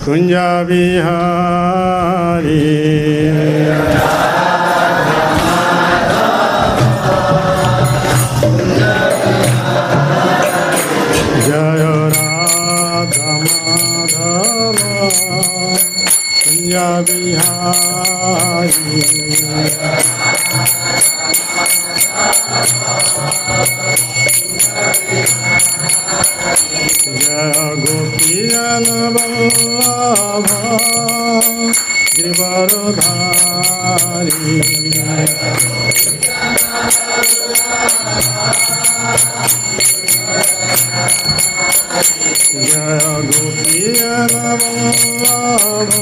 कुंजा बिहारी जय राधा माधव कुंजा बिहारी जय गोपीजन वल्लभ गिरिवरधारी जय गोपीजन वल्लभ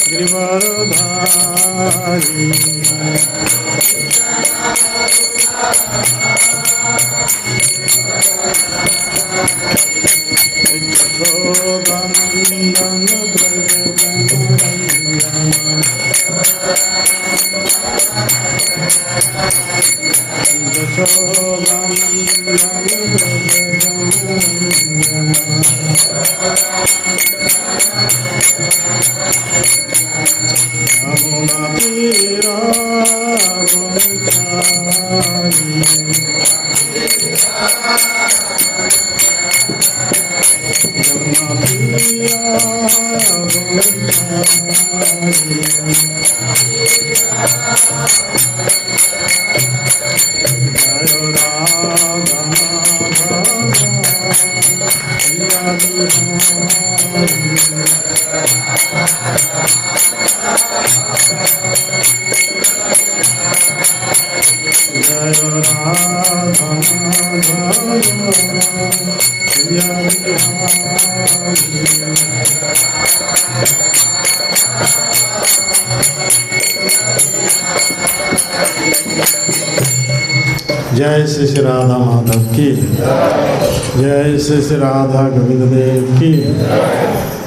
गिरिवरधारी यशोदानंदन जय श्री श्री राधा माधव की जय श्री श्री राधा गोविंद देव की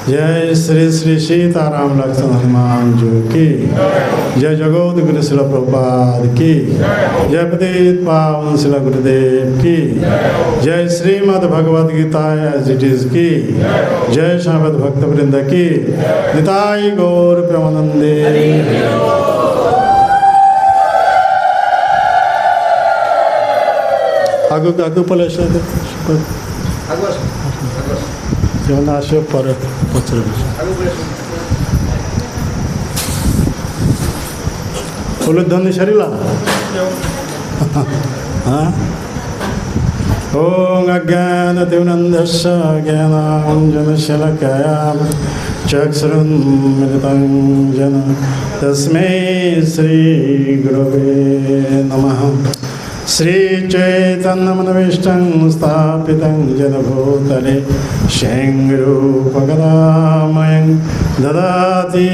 जय श्री श्री सीताराम लक्ष्मण हनुमान जी की जय जगोद गुरु शिल प्रभुपाद की जय पतित पावन शिल गुरुदेव की जय Shrimad Bhagavad Gita as it is की जय श्रीमद् भक्त वृंद की निताई गौर प्रेमानंदे आगू पले आसो पर पचर उलुध्वनि सरिला हाँ ओं अज्ञानतिमिरन्धस्य ज्ञानाञ्जनशलाकया चक्षुरुन्मिलितं येन तस्मै श्रीगुरवे नमः। श्रीचैतन्यमनविष्टं स्थापितं येन भूतले स्वयंरूपकदामयं ददाति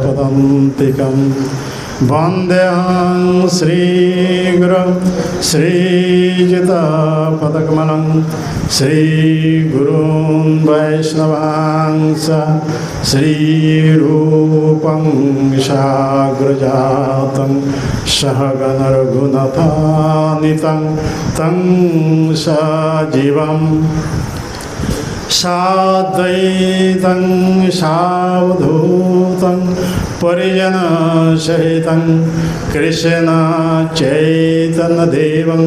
पदान्तिकं वन्देऽहं श्रीगुरुं श्रीयुतापदकमलं श्रीगुरून् वैष्णवांश्च श्रीरूपं साग्रजातं सहगणरघुनाथान्वितं तं सजीवं साद्वैतं सावधूतं परिजनसहितं कृष्ण चैतन्यदेवं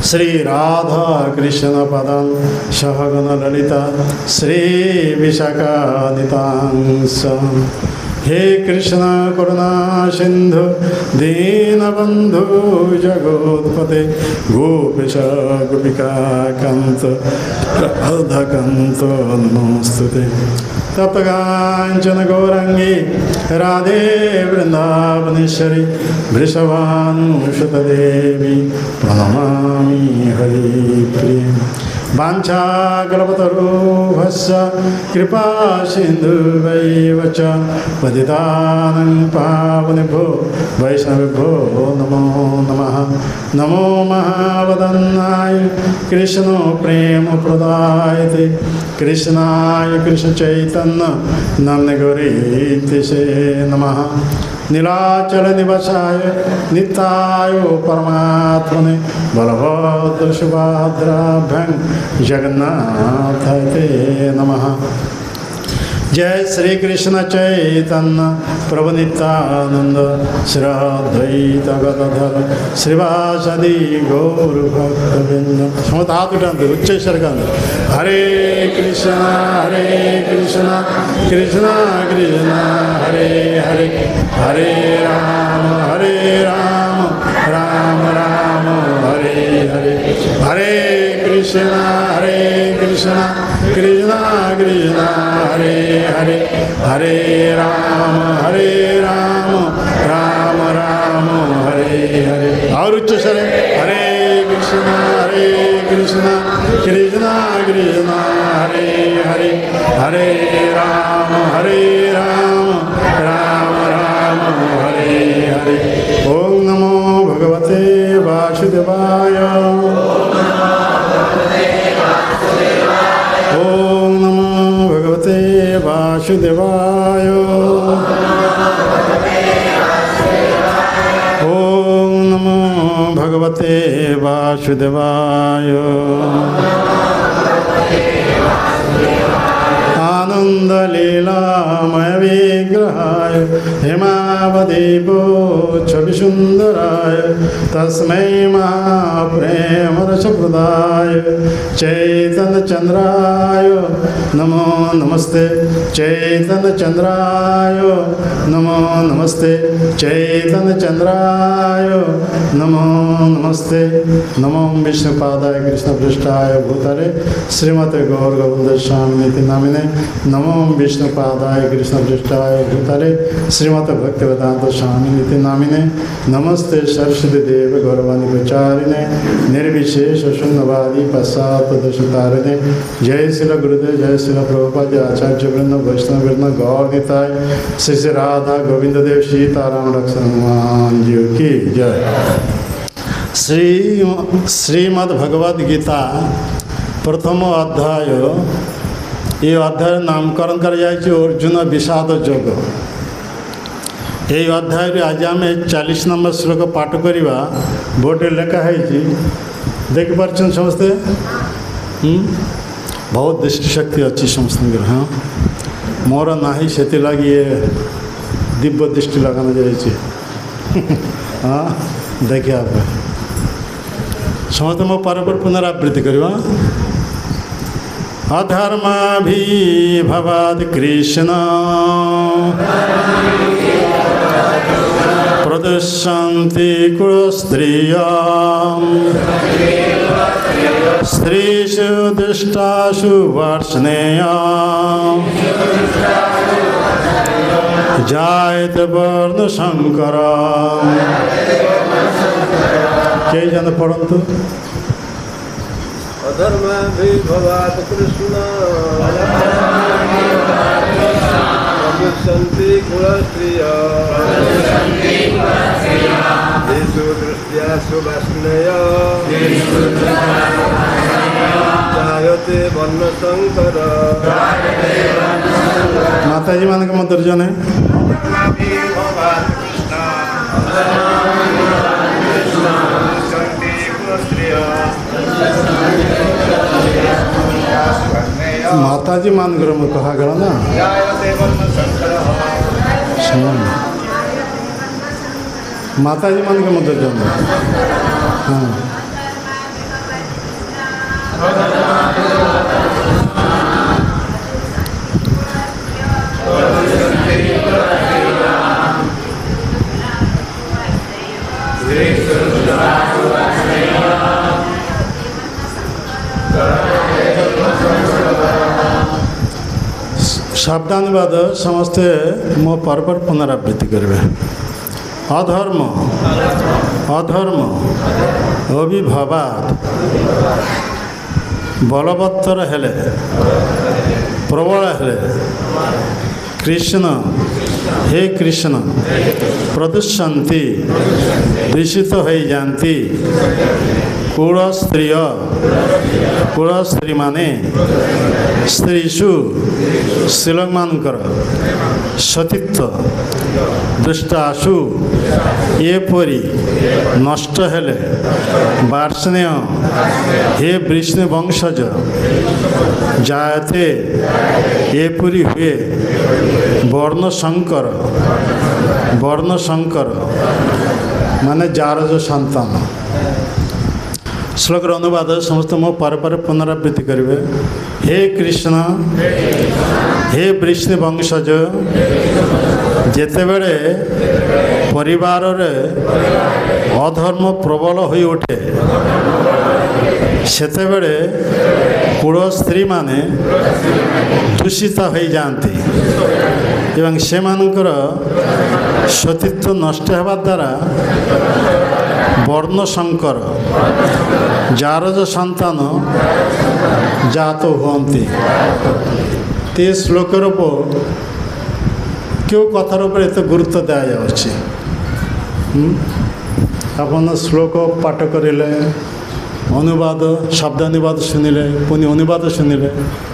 श्रीराधा कृष्णपदं सहगणललिता श्रीविशाखान्वितांश्च। हे कृष्ण करुणा सिंधु दीनबंधु जगोत्पते गोपेश गोपिका कांत राधाकांत नमोस्तुते। तप्तकांचन गौरांगी राधे वृंदावनेश्वरी वृषभानुसुतदेवी प्रणमामि हरिप्रिये। वाञ्छाकल्पतरुभ्यश्च कृपा सिन्धुभ्यैव च पतितानां पावनेभ्यो वैष्णवेभ्यो नमो नमः। नमो महावदन्नाय कृष्ण प्रेम प्रदायते कृष्णाय कृष्ण चैतन्य नाम्ने गौरीतिसे नमः। नीलाचल निवासाय नित्याय परमात्मने बलभद्र सुभद्राभ्यां जगन्नाथाय ते नमः। जय श्री कृष्ण चैतन्य प्रभु नित्यानंद श्री अद्वैत गदाधर श्रीवासदि गौर भक्तवृंद। समस्त हाथ उठाते उच्च स्वर का हरे कृष्ण कृष्ण कृष्ण हरे हरे हरे राम राम राम हरे हरे हरे कृष्ण कृष्ण कृष्ण हरे हरे हरे राम राम राम हरे हरे। और उच्च स्वर हरे कृष्ण कृष्ण कृष्ण हरे हरे हरे राम राम राम हरे हरे। ओम नमो भगवते वासुदेवाय। ओम नमो भगवते वासुदेवाय। ओम नमो भगवते वासुदेवाय। आनंद लीलामय विग्रहाय हेमावदीपो छवि सुंदराय तस्मै महाप्रेम रसप्रदाय चैतन्य चंद्राय नमो नमस्ते चैतन्य चंद्राय नमो नमस्ते चैतन्य चंद्राय नमो नमस्ते। नमो विष्णुपादाय कृष्णपृष्ठाय भूतले श्रीमते गौरगोविंद स्वामिनिति नामिने नमो विष्णुपादाय कृष्णपृष्ठाय भूतले श्रीमते भक्तिवेदांत स्वामिनिति नामिने नमस्ते सरस्वती देव गौरवाणी प्रचारिणे निर्विशेष शून्यवादी पश्चात्पदशतारिणे। जय श्री गुरुदेव जय श्री प्रभुपाद जय आचार्य वृंद वैष्णव वृंद गौर निताय श्री श्री राधा गोविंद देव सीताराम लक्ष्मण हनुमान जी की जय। श्रीमद् भगवद गीता प्रथम अध्याय ये अध्याय नामकरण कर अर्जुन विषाद योग। ये अध्याय आज आम 40 नंबर श्लोक पाठ करवा बोर्डे लेखाई देखिपार समस्ते बहुत दृष्टिशक्ति अच्छी समस्त। हाँ मोर ना से लगी ये दिव्य दृष्टि लगाना जाए। हाँ देखिए आप समस्त मो पर पुनरावृत्ति करवा। अधर्माभिभवाद कृष्ण प्रदुष्यन्ति कुलस्त्रियां स्त्रीषु दुष्टासु वर्ष्णेयां जायते वर्णशङ्करम्। के जन पढ़न्तु अधर्माभिभवाद कृष्ण प्रदुष्यन्ति कुलस्त्रियां स्त्रीषु दृष्ट्यासु वर्ष्णेयां जायते वर्णशङ्करः। माताजी मान के मंत्र जने माताजी मान ग्रह में कहा गया ना माताजी मान के मंत्र जने। हाँ शब्दानुवाद समस्ते मो पर पुनरावृत्ति करेंगे। अधर्म अधर्म अभिभवात बलवत्तर हेले प्रबल हेले कृष्ण हे कृष्ण प्रदुष्यन्ति दूषित हो जाती कुल स्त्री माने स्त्रीषु स्त्रीलोक मानकर ସତୀତ୍ୱ ଦୁଷ୍ଟ ଆଶୁ ଏପରି ନଷ୍ଟ ହେଲେ ବାର୍ଷ୍ଣେୟ ହେ ବିଷ୍ଣୁ ବଂଶଜ ଜାୟତେ ଏପରି ହୁଏ ବର୍ଣ୍ଣଶଙ୍କର ମାନେ ଜାରଜ ସନ୍ତାନ। ଶ୍ଲୋକର ଅନୁବାଦ ସମସ୍ତେ ମୋ ପରେ ପରେ ପୁନରାବୃତ୍ତି କରିବେ। ହେ କୃଷ୍ଣ ହେ ବିଷ୍ଣୁ ବଂଶଜ, ଯେତେବେଳେ ପରିବାରରେ ଅଧର୍ମ ପ୍ରବଳ ହୋଇ ଉଠେ ସେତେବେଳେ କୁଳ ସ୍ତ୍ରୀମାନେ ଦୂଷିତ ହୋଇଯାଆନ୍ତି ଏବଂ ସେମାନଙ୍କର ସତୀତ୍ୱ ନଷ୍ଟ ହେବା ଦ୍ୱାରା ବର୍ଣ୍ଣଶଙ୍କର ଜାରଜ ସନ୍ତାନ ଜାତ ହୁଅନ୍ତି। তে শ্লোকের উপর কেউ কথার উপর এত গুরুত্ব দেওয়া যাচ্ছে। আপনার শ্লোক পাঠ করিলে অনুবাদ শব্দানুবাদ শুনিলে পুনি অনুবাদ শুনিলে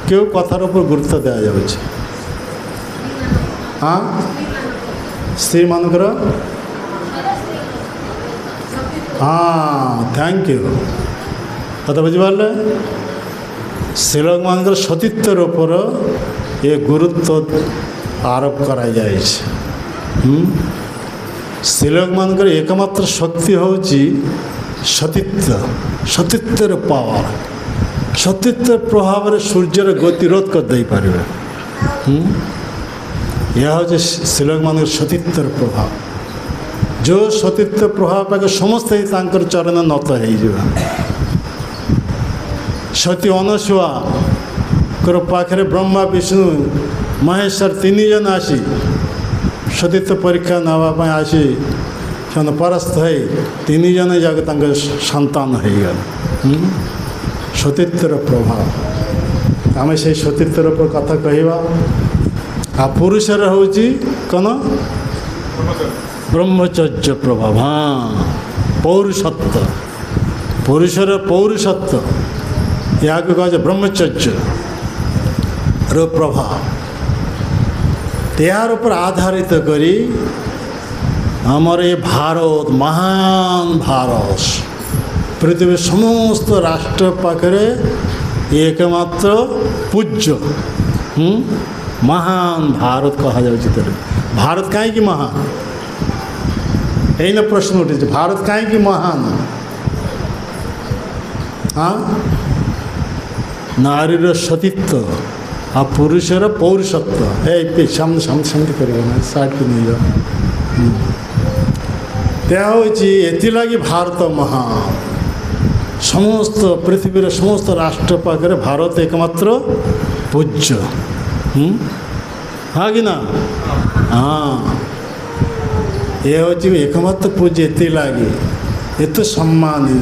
কেউ কথার উপর গুরুত্ব দেওয়া যাচ্ছে। হ্যাঁ স্ত্রীମାନଙ୍କର ହଁ ଥ୍ୟାଙ୍କ ୟୁ କଥା ବୁଝିପାରିଲେ। ସ୍ତ୍ରୀଲୋକମାନଙ୍କର ସତୀତ୍ୱର ଉପର ଏ ଗୁରୁତ୍ୱ ଆରୋପ କରାଯାଇଛି। ସ୍ତ୍ରୀଲୋକମାନଙ୍କର ଏକମାତ୍ର ଶକ୍ତି ହେଉଛି ସତୀତ୍ୱର ପାୱାର। ସତୀତ୍ୱ ପ୍ରଭାବରେ ସୂର୍ଯ୍ୟର ଗତିରୋଧ କରିଦେଇପାରିବେ। ଏହା ହେଉଛି ସ୍ତ୍ରୀଲୋକମାନଙ୍କର ସତୀତ୍ୱର ପ୍ରଭାବ। ଯେଉଁ ସତୀତ୍ୱ ପ୍ରଭାବ ପାଇକି ସମସ୍ତେ ତାଙ୍କର ଚରଣ ନତ ହେଇଯିବେ। ସତୀ ଅନସୂୟାଙ୍କର ପାଖରେ ବ୍ରହ୍ମା ବିଷ୍ଣୁ ମହେଶ୍ୱର ତିନି ଜଣ ଆସି ସତୀତ୍ୱ ପରୀକ୍ଷା ନେବା ପାଇଁ ଆସି ସେମାନେ ପରାସ୍ତ ହୋଇ ତିନି ଜଣ ଯାକ ତାଙ୍କ ସନ୍ତାନ ହେଇଗଲେ। ସତୀତ୍ୱର ପ୍ରଭାବ, ଆମେ ସେଇ ସତୀତ୍ୱର ଉପରେ କଥା କହିବା। ଆଉ ପୁରୁଷର ହେଉଛି କ'ଣ? ବ୍ରହ୍ମଚର୍ଯ୍ୟ ପ୍ରଭାବ। ହଁ ପୌରୁଷତ୍ୱ, ପୁରୁଷର ପୌରୁଷତ୍ୱ ଏହାକୁ କୁହାଯାଏ ବ୍ରହ୍ମଚର୍ଯ୍ୟର ପ୍ରଭାବ। ଏହାର ଉପରେ ଆଧାରିତ କରି ଆମର ଏ ଭାରତ, ମହାନ ଭାରତ, ପୃଥିବୀର ସମସ୍ତ ରାଷ୍ଟ୍ର ପାଖରେ ଏକମାତ୍ର ପୂଜ୍ୟ ମହାନ ଭାରତ କୁହାଯାଉଛି। ଭାରତ କାହିଁକି ମହାନ? ଏଇନା ପ୍ରଶ୍ନ ଉଠିଛି, ଭାରତ କାହିଁକି ମହାନ? ହଁ ନାରୀର ସତୀତ୍ୱ ଆଉ ପୁରୁଷର ପୌରୁଷତ୍ୱ। ସାମନେ ସେମିତି କରିବ ନା, ସାଇଡ଼୍କୁ ନେଇଯାଅ। ଏହା ହେଉଛି ଏଥିଲାଗି ଭାରତ ମହାନ। ସମସ୍ତ ପୃଥିବୀର ସମସ୍ତ ରାଷ୍ଟ୍ର ପାଖରେ ଭାରତ ଏକମାତ୍ର ପୂଜ୍ୟ। ହଁ କି ନା? ହଁ ଏ ହେଉଛି ଏକମାତ୍ର ପୂଜ୍ୟ। ଏଥିଲାଗି ଏତେ ସମ୍ମାନୀୟ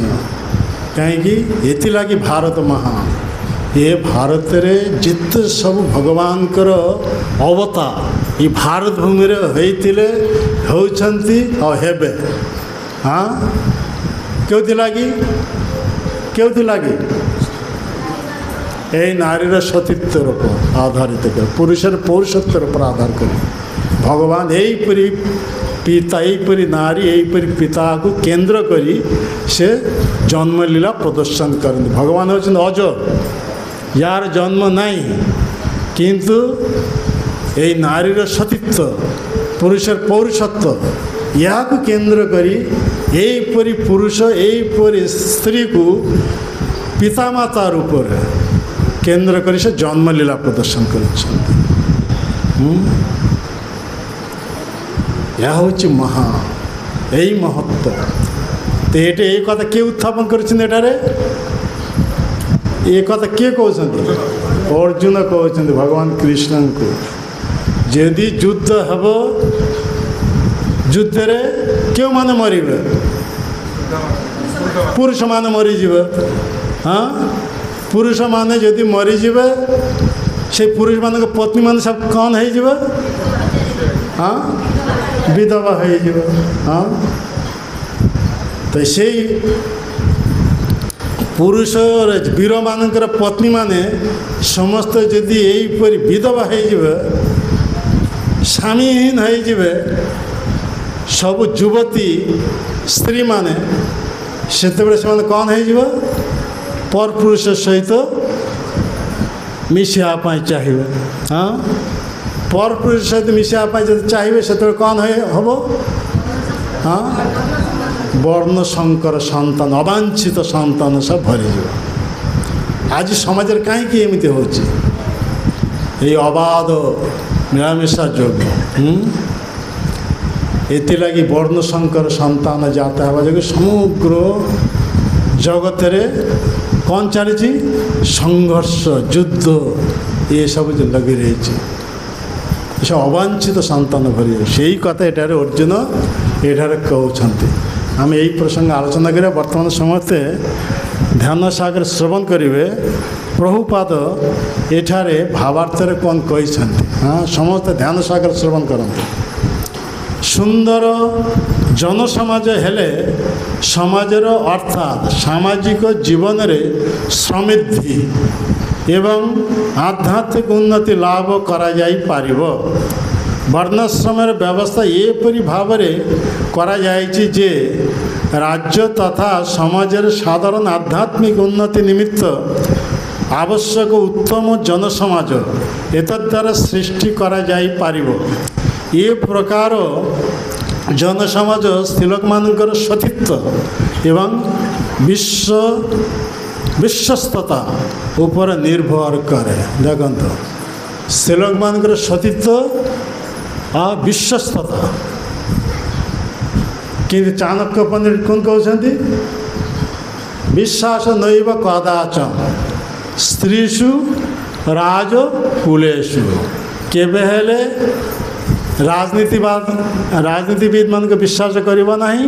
କାହିଁକି? ଏଥିଲାଗି ଭାରତ ମହାନ। ଏ ଭାରତରେ ଯେତେ ସବୁ ଭଗବାନଙ୍କର ଅବତାର ଏ ଭାରତ ଭୂମିରେ ହେଇଥିଲେ, ହେଉଛନ୍ତି ଆଉ ହେବେ। ହଁ କେଉଁଥିଲାଗି? ଏଇ ନାରୀର ସତୀତ୍ୱର ଉପରେ ଆଧାରିତ କରି, ପୁରୁଷର ପୌରୁଷତ୍ୱର ଉପରେ ଆଧାର କରି ଭଗବାନ ଏହିପରି ପିତା, ଏହିପରି ନାରୀ, ଏହିପରି ପିତାକୁ କେନ୍ଦ୍ର କରି ସେ ଜନ୍ମଲୀଳା ପ୍ରଦର୍ଶନ କରନ୍ତି। ଭଗବାନ ହେଉଛନ୍ତି ଅଜର, ଯାହାର ଜନ୍ମ ନାହିଁ, କିନ୍ତୁ ଏଇ ନାରୀର ସତୀତ୍ୱ, ପୁରୁଷର ପୌରୁଷତ୍ୱ ଏହାକୁ କେନ୍ଦ୍ର କରି ଏହିପରି ପୁରୁଷ, ଏହିପରି ସ୍ତ୍ରୀକୁ ପିତାମାତା ରୂପରେ କେନ୍ଦ୍ର କରି ସେ ଜନ୍ମଲୀଳା ପ୍ରଦର୍ଶନ କରିଛନ୍ତି। ଏହା ହେଉଛି ମହା, ଏଇ ମହତ୍ଵ। ତ ଏଠି ଏଇ କଥା କିଏ ଉତ୍ଥାପନ କରିଛନ୍ତି? ଏଠାରେ ଏ କଥା କିଏ କହୁଛନ୍ତି? ଅର୍ଜୁନ କହୁଛନ୍ତି ଭଗବାନ କୃଷ୍ଣଙ୍କୁ। ଯଦି ଯୁଦ୍ଧ ହେବ, ଯୁଦ୍ଧରେ କେଉଁମାନେ ମରିବେ? ପୁରୁଷମାନେ ମରିଯିବେ। ହଁ ପୁରୁଷମାନେ ଯଦି ମରିଯିବେ, ସେ ପୁରୁଷମାନଙ୍କ ପତ୍ନୀମାନେ ସବୁ କ'ଣ ହେଇଯିବେ? ହଁ ବିଧବା ହେଇଯିବେ। ହଁ ତ ସେଇ ପୁରୁଷ ବୀରମାନଙ୍କର ପତ୍ନୀମାନେ ସମସ୍ତେ ଯଦି ଏହିପରି ବିଧବା ହେଇଯିବେ, ସ୍ୱାମୀହୀନ ହେଇଯିବେ ସବୁ ଯୁବତୀ ସ୍ତ୍ରୀମାନେ, ସେତେବେଳେ ସେମାନେ କ'ଣ ହେଇଯିବ? ପରପୁରୁଷ ସହିତ ମିଶିବା ପାଇଁ ଚାହିଁବେ। ହଁ, ପରପୁରୁଷ ସହିତ ମିଶିବା ପାଇଁ ଯଦି ଚାହିଁବେ ସେତେବେଳେ କ'ଣ ହେବ? ହଁ, ବର୍ଣ୍ଣ ଶଙ୍କର ସନ୍ତାନ, ଅବାଞ୍ଛିତ ସନ୍ତାନ ସବୁ ଭରିଯିବ। ଆଜି ସମାଜରେ କାହିଁକି ଏମିତି ହେଉଛି? ଏଇ ଅବାଧ ମିଳାମିଶା ଯୋଗୁଁ। ଏଥିଲାଗି ବର୍ଣ୍ଣ ଶଙ୍କର ସନ୍ତାନ ଜାତ ହେବା ଯୋଗୁଁ ସମଗ୍ର ଜଗତରେ କ'ଣ ଚାଲିଛି? ସଂଘର୍ଷ, ଯୁଦ୍ଧ ଏସବୁ ଲାଗି ରହିଛି। ଏସବୁ ଅବାଞ୍ଛିତ ସନ୍ତାନ ଭରି, ସେଇ କଥା ଏଠାରେ ଅର୍ଜୁନ ଏଠାରେ କହୁଛନ୍ତି। ଆମେ ଏଇ ପ୍ରସଙ୍ଗ ଆଲୋଚନା କରିବା। ବର୍ତ୍ତମାନ ସମସ୍ତେ ଧ୍ୟାନ ସାଗର ଶ୍ରବଣ କରିବେ। ପ୍ରଭୁପାଦ ଏଠାରେ ଭାବାର୍ଥରେ କ'ଣ କହିଛନ୍ତି? ହଁ, ସମସ୍ତେ ଧ୍ୟାନ ସାଗର ଶ୍ରବଣ କରନ୍ତୁ। ସୁନ୍ଦର ଜନସମାଜ ହେଲେ ସମାଜର ଅର୍ଥାତ୍ ସାମାଜିକ ଜୀବନରେ ସମୃଦ୍ଧି ଏବଂ ଆଧ୍ୟାତ୍ମିକ ଉନ୍ନତି ଲାଭ କରାଯାଇପାରିବ। ବର୍ଣ୍ଣାଶ୍ରମର ବ୍ୟବସ୍ଥା ଏପରି ଭାବରେ କରାଯାଇଛି ଯେ ରାଜ୍ୟ ତଥା ସମାଜରେ ସାଧାରଣ ଆଧ୍ୟାତ୍ମିକ ଉନ୍ନତି ନିମିତ୍ତ ଆବଶ୍ୟକ ଉତ୍ତମ ଜନସମାଜ ଏତଦ୍ୱାରା ସୃଷ୍ଟି କରାଯାଇପାରିବ। ଏ ପ୍ରକାର ଜନସମାଜ ସ୍ତ୍ରୀଲୋକମାନଙ୍କର ସତୀତ୍ୱ ଏବଂ ବିଶ୍ୱସ୍ତତା ଉପରେ ନିର୍ଭର କରେ। ଦେଖନ୍ତୁ, ସ୍ତ୍ରୀଲୋକମାନଙ୍କର ସତୀତ୍ୱ ଆଉ ବିଶ୍ୱସ୍ତତା। କିନ୍ତୁ ଚାଣକ୍ୟ ପଣ୍ଡିତ କ'ଣ କହୁଛନ୍ତି? ବିଶ୍ୱାସ ନୈବ କଦାଚନ ସ୍ତ୍ରୀଷୁ ରାଜକୁଲେଷୁ। କେବେ ହେଲେ ରାଜନୀତିବିଦମାନଙ୍କୁ ବିଶ୍ୱାସ କରିବ ନାହିଁ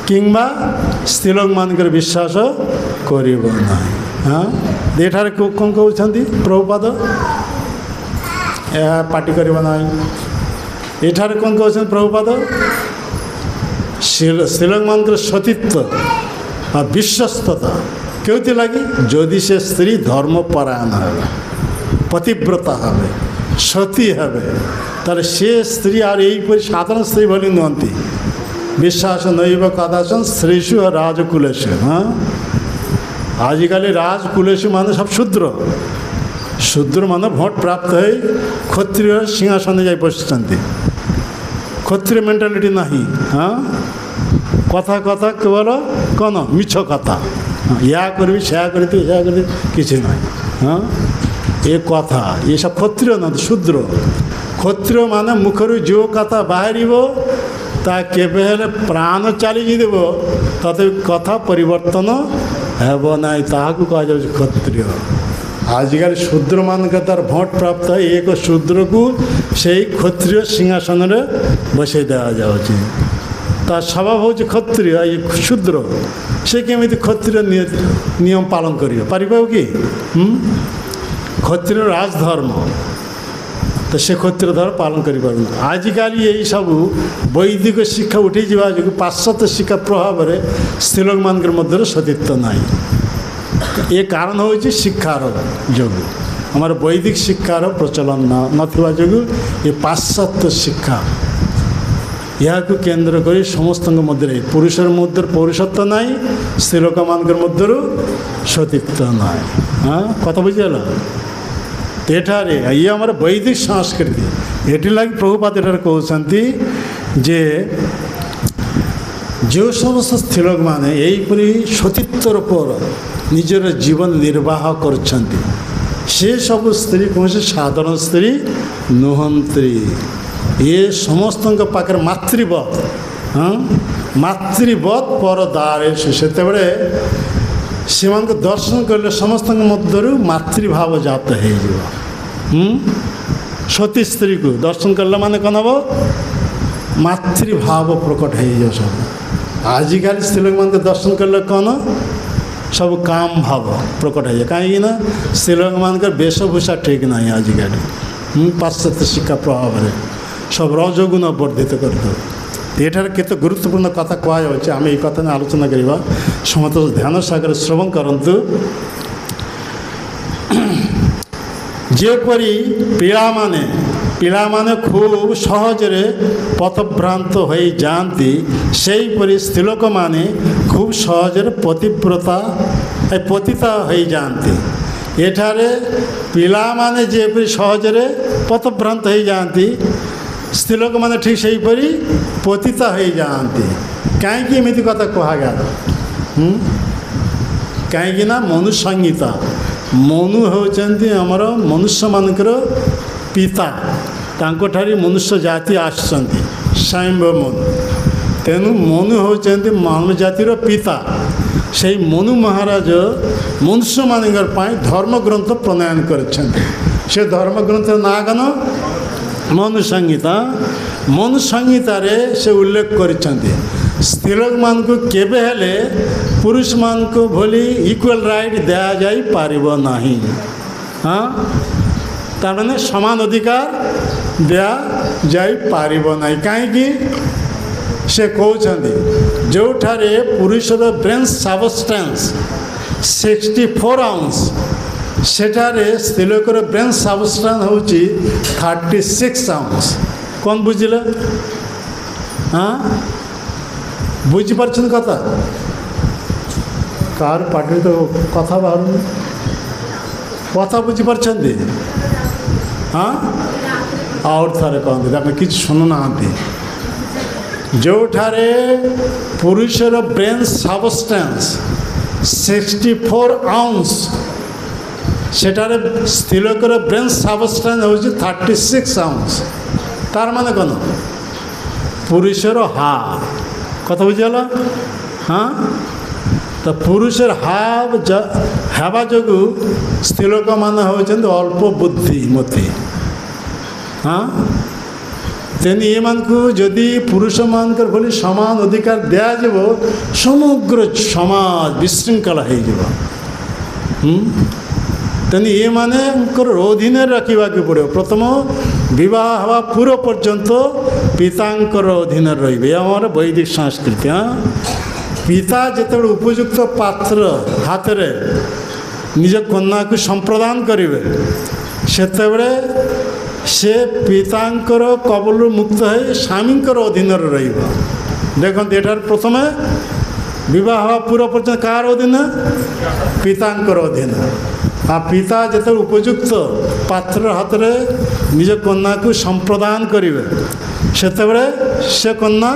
କିମ୍ବା ସ୍ତ୍ରୀଲୋକମାନଙ୍କର ବିଶ୍ୱାସ କରିବ ନାହିଁ। ହଁ, ଏଠାରେ କ'ଣ କହୁଛନ୍ତି ପ୍ରଭୁପାଦ? ଏହା ପାଟି କରିବ ନାହିଁ। ଏଠାରେ କ'ଣ କହୁଛନ୍ତି ପ୍ରଭୁପାଦ? ସ୍ତ୍ରୀଲୋକମାନଙ୍କର ସତୀତ୍ୱ ଆଉ ବିଶ୍ୱସ୍ତତା କେଉଁଥି ଲାଗି? ଯଦି ସେ ସ୍ତ୍ରୀ ଧର୍ମପରାୟଣ ହେବେ, ପତିବ୍ରତା ହେବେ, ସତୀ ହେବେ, ତାହେଲେ ସେ ସ୍ତ୍ରୀ ଆଉ ଏଇପରି ସାଧାରଣ ସ୍ତ୍ରୀ ଭଳି ନୁହନ୍ତି। ବିଶ୍ୱାସ ନୈବ କଦାଚନ ସ୍ତ୍ରୀଷୁ ରାଜକୁଲେଷୁ। ହଁ, ଆଜିକାଲି ରାଜକୁଲେଷୁ ମାନେ ସବୁ ଶୂଦ୍ର। ଶୂଦ୍ରମାନେ ଭୋଟ ପ୍ରାପ୍ତ ହୋଇ କ୍ଷତ୍ରିୟ ସିଂହାସନରେ ଯାଇ ବସିଛନ୍ତି। କ୍ଷତ୍ରିୟ ମେଣ୍ଟାଲିଟି ନାହିଁ। ହଁ, କଥା କେବଳ କ'ଣ? ମିଛ କଥା। ୟା କରିବି, ସେୟା କରିବି, ସେୟା କରିବି, କିଛି ନାହିଁ। ହଁ, ଏ କଥା ଏସବୁ କ୍ଷତ୍ରିୟ ନୁହନ୍ତି, ଶୂଦ୍ର। କ୍ଷତ୍ରିୟ ମାନେ ମୁଖରୁ ଯେଉଁ କଥା ବାହାରିବ ତା କେବେ ହେଲେ ପ୍ରାଣ ଚାଲିଯିବ, ତଥାପି କଥା ପରିବର୍ତ୍ତନ ହେବ ନାହିଁ। ତାହାକୁ କୁହାଯାଉଛି କ୍ଷତ୍ରିୟ। ଆଜିକାଲି ଶୂଦ୍ରମାନଙ୍କ ଦ୍ୱାରା ଭୋଟ ପ୍ରାପ୍ତ ଏକ ଶୂଦ୍ରକୁ ସେଇ କ୍ଷତ୍ରିୟ ସିଂହାସନରେ ବସାଇ ଦିଆଯାଉଛି। ତା ସ୍ୱଭାବ ହେଉଛି କ୍ଷତ୍ରିୟ, ଏ ଶୂଦ୍ର। ସେ କେମିତି କ୍ଷତ୍ରିୟ ନିୟମ ପାଳନ ପାରିବ କି? କ୍ଷତ୍ରିୟ ରାଜଧର୍ମ, ତ ସେ କ୍ଷତ୍ରିୟ ଧର୍ମ ପାଳନ କରିପାରୁନି। ଆଜିକାଲି ଏଇସବୁ ବୈଦିକ ଶିକ୍ଷା ଉଠିଯିବା ଯୋଗୁଁ ପାଶ୍ଚାତ୍ୟ ଶିକ୍ଷା ପ୍ରଭାବରେ ସ୍ତ୍ରୀଲୋକମାନଙ୍କର ମଧ୍ୟରେ ସତୀତ୍ୱ ନାହିଁ। ଏ କାରଣ ହେଉଛି ଶିକ୍ଷାର ଯୋଗୁଁ। ଆମର ବୈଦିକ ଶିକ୍ଷାର ପ୍ରଚଳନ ନଥିବା ଯୋଗୁଁ ଏ ପାଶ୍ଚାତ୍ୟ ଶିକ୍ଷା ଏହାକୁ କେନ୍ଦ୍ର କରି ସମସ୍ତଙ୍କ ମଧ୍ୟରେ, ପୁରୁଷର ମଧ୍ୟରେ ପୌରୁଷତ୍ୱ ନାହିଁ, ସ୍ତ୍ରୀଲୋକମାନଙ୍କର ମଧ୍ୟରୁ ସତୀତ୍ୱ ନାହିଁ। ହଁ, କଥା ବୁଝିଗଲା? ଏଠାରେ ଇଏ ଆମର ବୈଦିକ ସଂସ୍କୃତି। ଏଠି ଲାଗି ପ୍ରଭୁପାଦ ଏଠାରେ କହୁଛନ୍ତି ଯେ ଯେଉଁ ସମସ୍ତ ସ୍ତ୍ରୀଲୋକମାନେ ଏହିପରି ସତୀତ୍ୱର ଉପରେ ନିଜର ଜୀବନ ନିର୍ବାହ କରୁଛନ୍ତି, ସେସବୁ ସ୍ତ୍ରୀ କୌଣସି ସାଧାରଣ ସ୍ତ୍ରୀ ନୁହନ୍ତି। ଏ ସମସ୍ତଙ୍କ ପାଖରେ ମାତୃବତ୍, ମାତୃବତ୍ ପର ଦ୍ୱାରେଷୁ। ସେତେବେଳେ ସେମାନଙ୍କୁ ଦର୍ଶନ କଲେ ସମସ୍ତଙ୍କ ମଧ୍ୟରୁ ମାତୃଭାବ ଜାତ ହେଇଯିବ। ସତୀ ସ୍ତ୍ରୀକୁ ଦର୍ଶନ କଲା ମାନେ କ'ଣ ହେବ? ମାତୃଭାବ ପ୍ରକଟ ହେଇଯିବ ସବୁ। ଆଜିକାଲି ସ୍ତ୍ରୀଲୋକମାନଙ୍କୁ ଦର୍ଶନ କଲେ କ'ଣ? ସବୁ କାମ ଭାବ ପ୍ରକଟ ହେଇଯାଏ। କାହିଁକିନା ସ୍ତ୍ରୀଲୋକମାନଙ୍କର ବେଶଭୂଷା ଠିକ୍ ନାହିଁ ଆଜିକାଲି। ପାଶ୍ଚାତ୍ୟ ଶିକ୍ଷା ପ୍ରଭାବରେ ସବୁ ରଜଗୁଣ ବର୍ଦ୍ଧିତ କରିଦେବ। ଏଠାରେ କେତେ ଗୁରୁତ୍ୱପୂର୍ଣ୍ଣ କଥା କୁହାଯାଉଛି, ଆମେ ଏଇ କଥା ଆଲୋଚନା କରିବା। ସମସ୍ତ ଧ୍ୟାନ ସାଗର ଶ୍ରବଣ କରନ୍ତୁ। ଯେପରି ପିଲାମାନେ ପିଲାମାନେ ଖୁବ୍ ସହଜରେ ପଥଭ୍ରାନ୍ତ ହୋଇଯାଆନ୍ତି, ସେହିପରି ସ୍ତ୍ରୀ ଲୋକମାନେ ଖୁବ୍ ସହଜରେ ପତିତା ହୋଇଯାଆନ୍ତି। ଏଠାରେ ପିଲାମାନେ ଯେପରି ସହଜରେ ପଥଭ୍ରାନ୍ତ ହୋଇଯାଆନ୍ତି, ସ୍ତ୍ରୀ ଲୋକମାନେ ଠିକ୍ ସେହିପରି ପତିତା ହୋଇଯାଆନ୍ତି। କାହିଁକି ଏମିତି କଥା କୁହାଗଲା? କାହିଁକି ନା ମନୁ ସଂହିତା, ମନୁ ହେଉଛନ୍ତି ଆମର ମନୁଷ୍ୟମାନଙ୍କର ପିତା, ତାଙ୍କଠାରୁ ମନୁଷ୍ୟ ଜାତି ଆସିଛନ୍ତି, ସ୍ୱୟଂ ମନୁ। ତେଣୁ ମନୁ ହେଉଛନ୍ତି ମାନବ ଜାତିର ପିତା। ସେଇ ମନୁ ମହାରାଜ ମନୁଷ୍ୟମାନଙ୍କର ପାଇଁ ଧର୍ମଗ୍ରନ୍ଥ ପ୍ରଣୟନ କରିଛନ୍ତି। ସେ ଧର୍ମଗ୍ରନ୍ଥର ନାଁ କ'ଣ? ମନୁ ସଂହିତା। ମନୁ ସଂହିତାରେ ସେ ଉଲ୍ଲେଖ କରିଛନ୍ତି ସ୍ତ୍ରୀ ଲୋକମାନଙ୍କୁ କେବେ ହେଲେ ପୁରୁଷମାନଙ୍କୁ ଭଳି ଇକ୍ୱାଲ୍ ରାଇଟ୍ ଦିଆଯାଇପାରିବ ନାହିଁ। ତାମାନେ ସମାନ ଅଧିକାର ଦିଆଯାଇପାରିବ ନାହିଁ। କାହିଁକି? ସେ କହୁଛନ୍ତି ଯେଉଁଠାରେ ପୁରୁଷର ବ୍ରେନ୍ ସବଷ୍ଟାନ୍ସ 64 ଆଉନ୍ସ, ସେଠାରେ ସ୍ତ୍ରୀ ଲୋକର ବ୍ରେନ୍ ସବଷ୍ଟାନ୍ସ ହେଉଛି 36 ଆଉନ୍ସ। କ'ଣ ବୁଝିଲେ? ବୁଝିପାରୁଛନ୍ତି କଥା? କାହାର ପାଟିରେ ତ କଥା ବାହାରୁନି। କଥା ବୁଝିପାରୁଛନ୍ତି? ଆଉ ଥରେ କହନ୍ତି, ଆପଣ କିଛି ଶୁଣୁନାହାନ୍ତି। ଯେଉଁଠାରେ ପୁରୁଷର ବ୍ରେନ୍ ସବଷ୍ଟାନ୍ସ 64 ଆଉନ୍ସ, ସେଠାରେ ସ୍ତ୍ରୀ ଲୋକର ବ୍ରେନ୍ ସବଷ୍ଟାନ୍ସ ହେଉଛି 36 ଆଉନ୍ସ। ତାର ମାନେ କ'ଣ? ପୁରୁଷର ହାଫ୍। କଥା ବୁଝିଗଲା? ତ ପୁରୁଷର ହାଫ୍ ହେବା ଯୋଗୁଁ ସ୍ତ୍ରୀ ଲୋକମାନେ ହେଉଛନ୍ତି ଅଳ୍ପ ବୁଦ୍ଧିମତୀ। ତେଣୁ ଏମାନଙ୍କୁ ଯଦି ପୁରୁଷମାନଙ୍କର ଭଳି ସମାନ ଅଧିକାର ଦିଆଯିବ, ସମଗ୍ର ସମାଜ ବିଶୃଙ୍ଖଳା ହୋଇଯିବ। ତେଣୁ ଏମାନଙ୍କର ଅଧୀନରେ ରଖିବାକୁ ପଡ଼ିବ। ପ୍ରଥମ ବିବାହ ହେବା ପୂର୍ବ ପର୍ଯ୍ୟନ୍ତ ପିତାଙ୍କର ଅଧୀନରେ ରହିବେ। ଆମର ବୈଦିକ ସଂସ୍କୃତି। ପିତା ଯେତେବେଳେ ଉପଯୁକ୍ତ ପାତ୍ର ହାତରେ ନିଜ କନ୍ୟାକୁ ସମ୍ପ୍ରଦାନ କରିବେ, ସେତେବେଳେ ସେ ପିତାଙ୍କର କବଳରୁ ମୁକ୍ତ ହୋଇ ସ୍ୱାମୀଙ୍କର ଅଧୀନରେ ରହିବ। ଦେଖନ୍ତୁ, ଏଠାରେ ପ୍ରଥମେ ବିବାହ ହେବା ପୂର୍ବ ପର୍ଯ୍ୟନ୍ତ କାହାର ଅଧୀନ? ପିତାଙ୍କର ଅଧୀନ। ଆଉ ପିତା ଯେତେବେଳେ ଉପଯୁକ୍ତ ପାତ୍ର ହାତରେ ନିଜ କନ୍ୟାକୁ ସମ୍ପ୍ରଦାନ କରିବେ, ସେତେବେଳେ ସେ କନ୍ୟା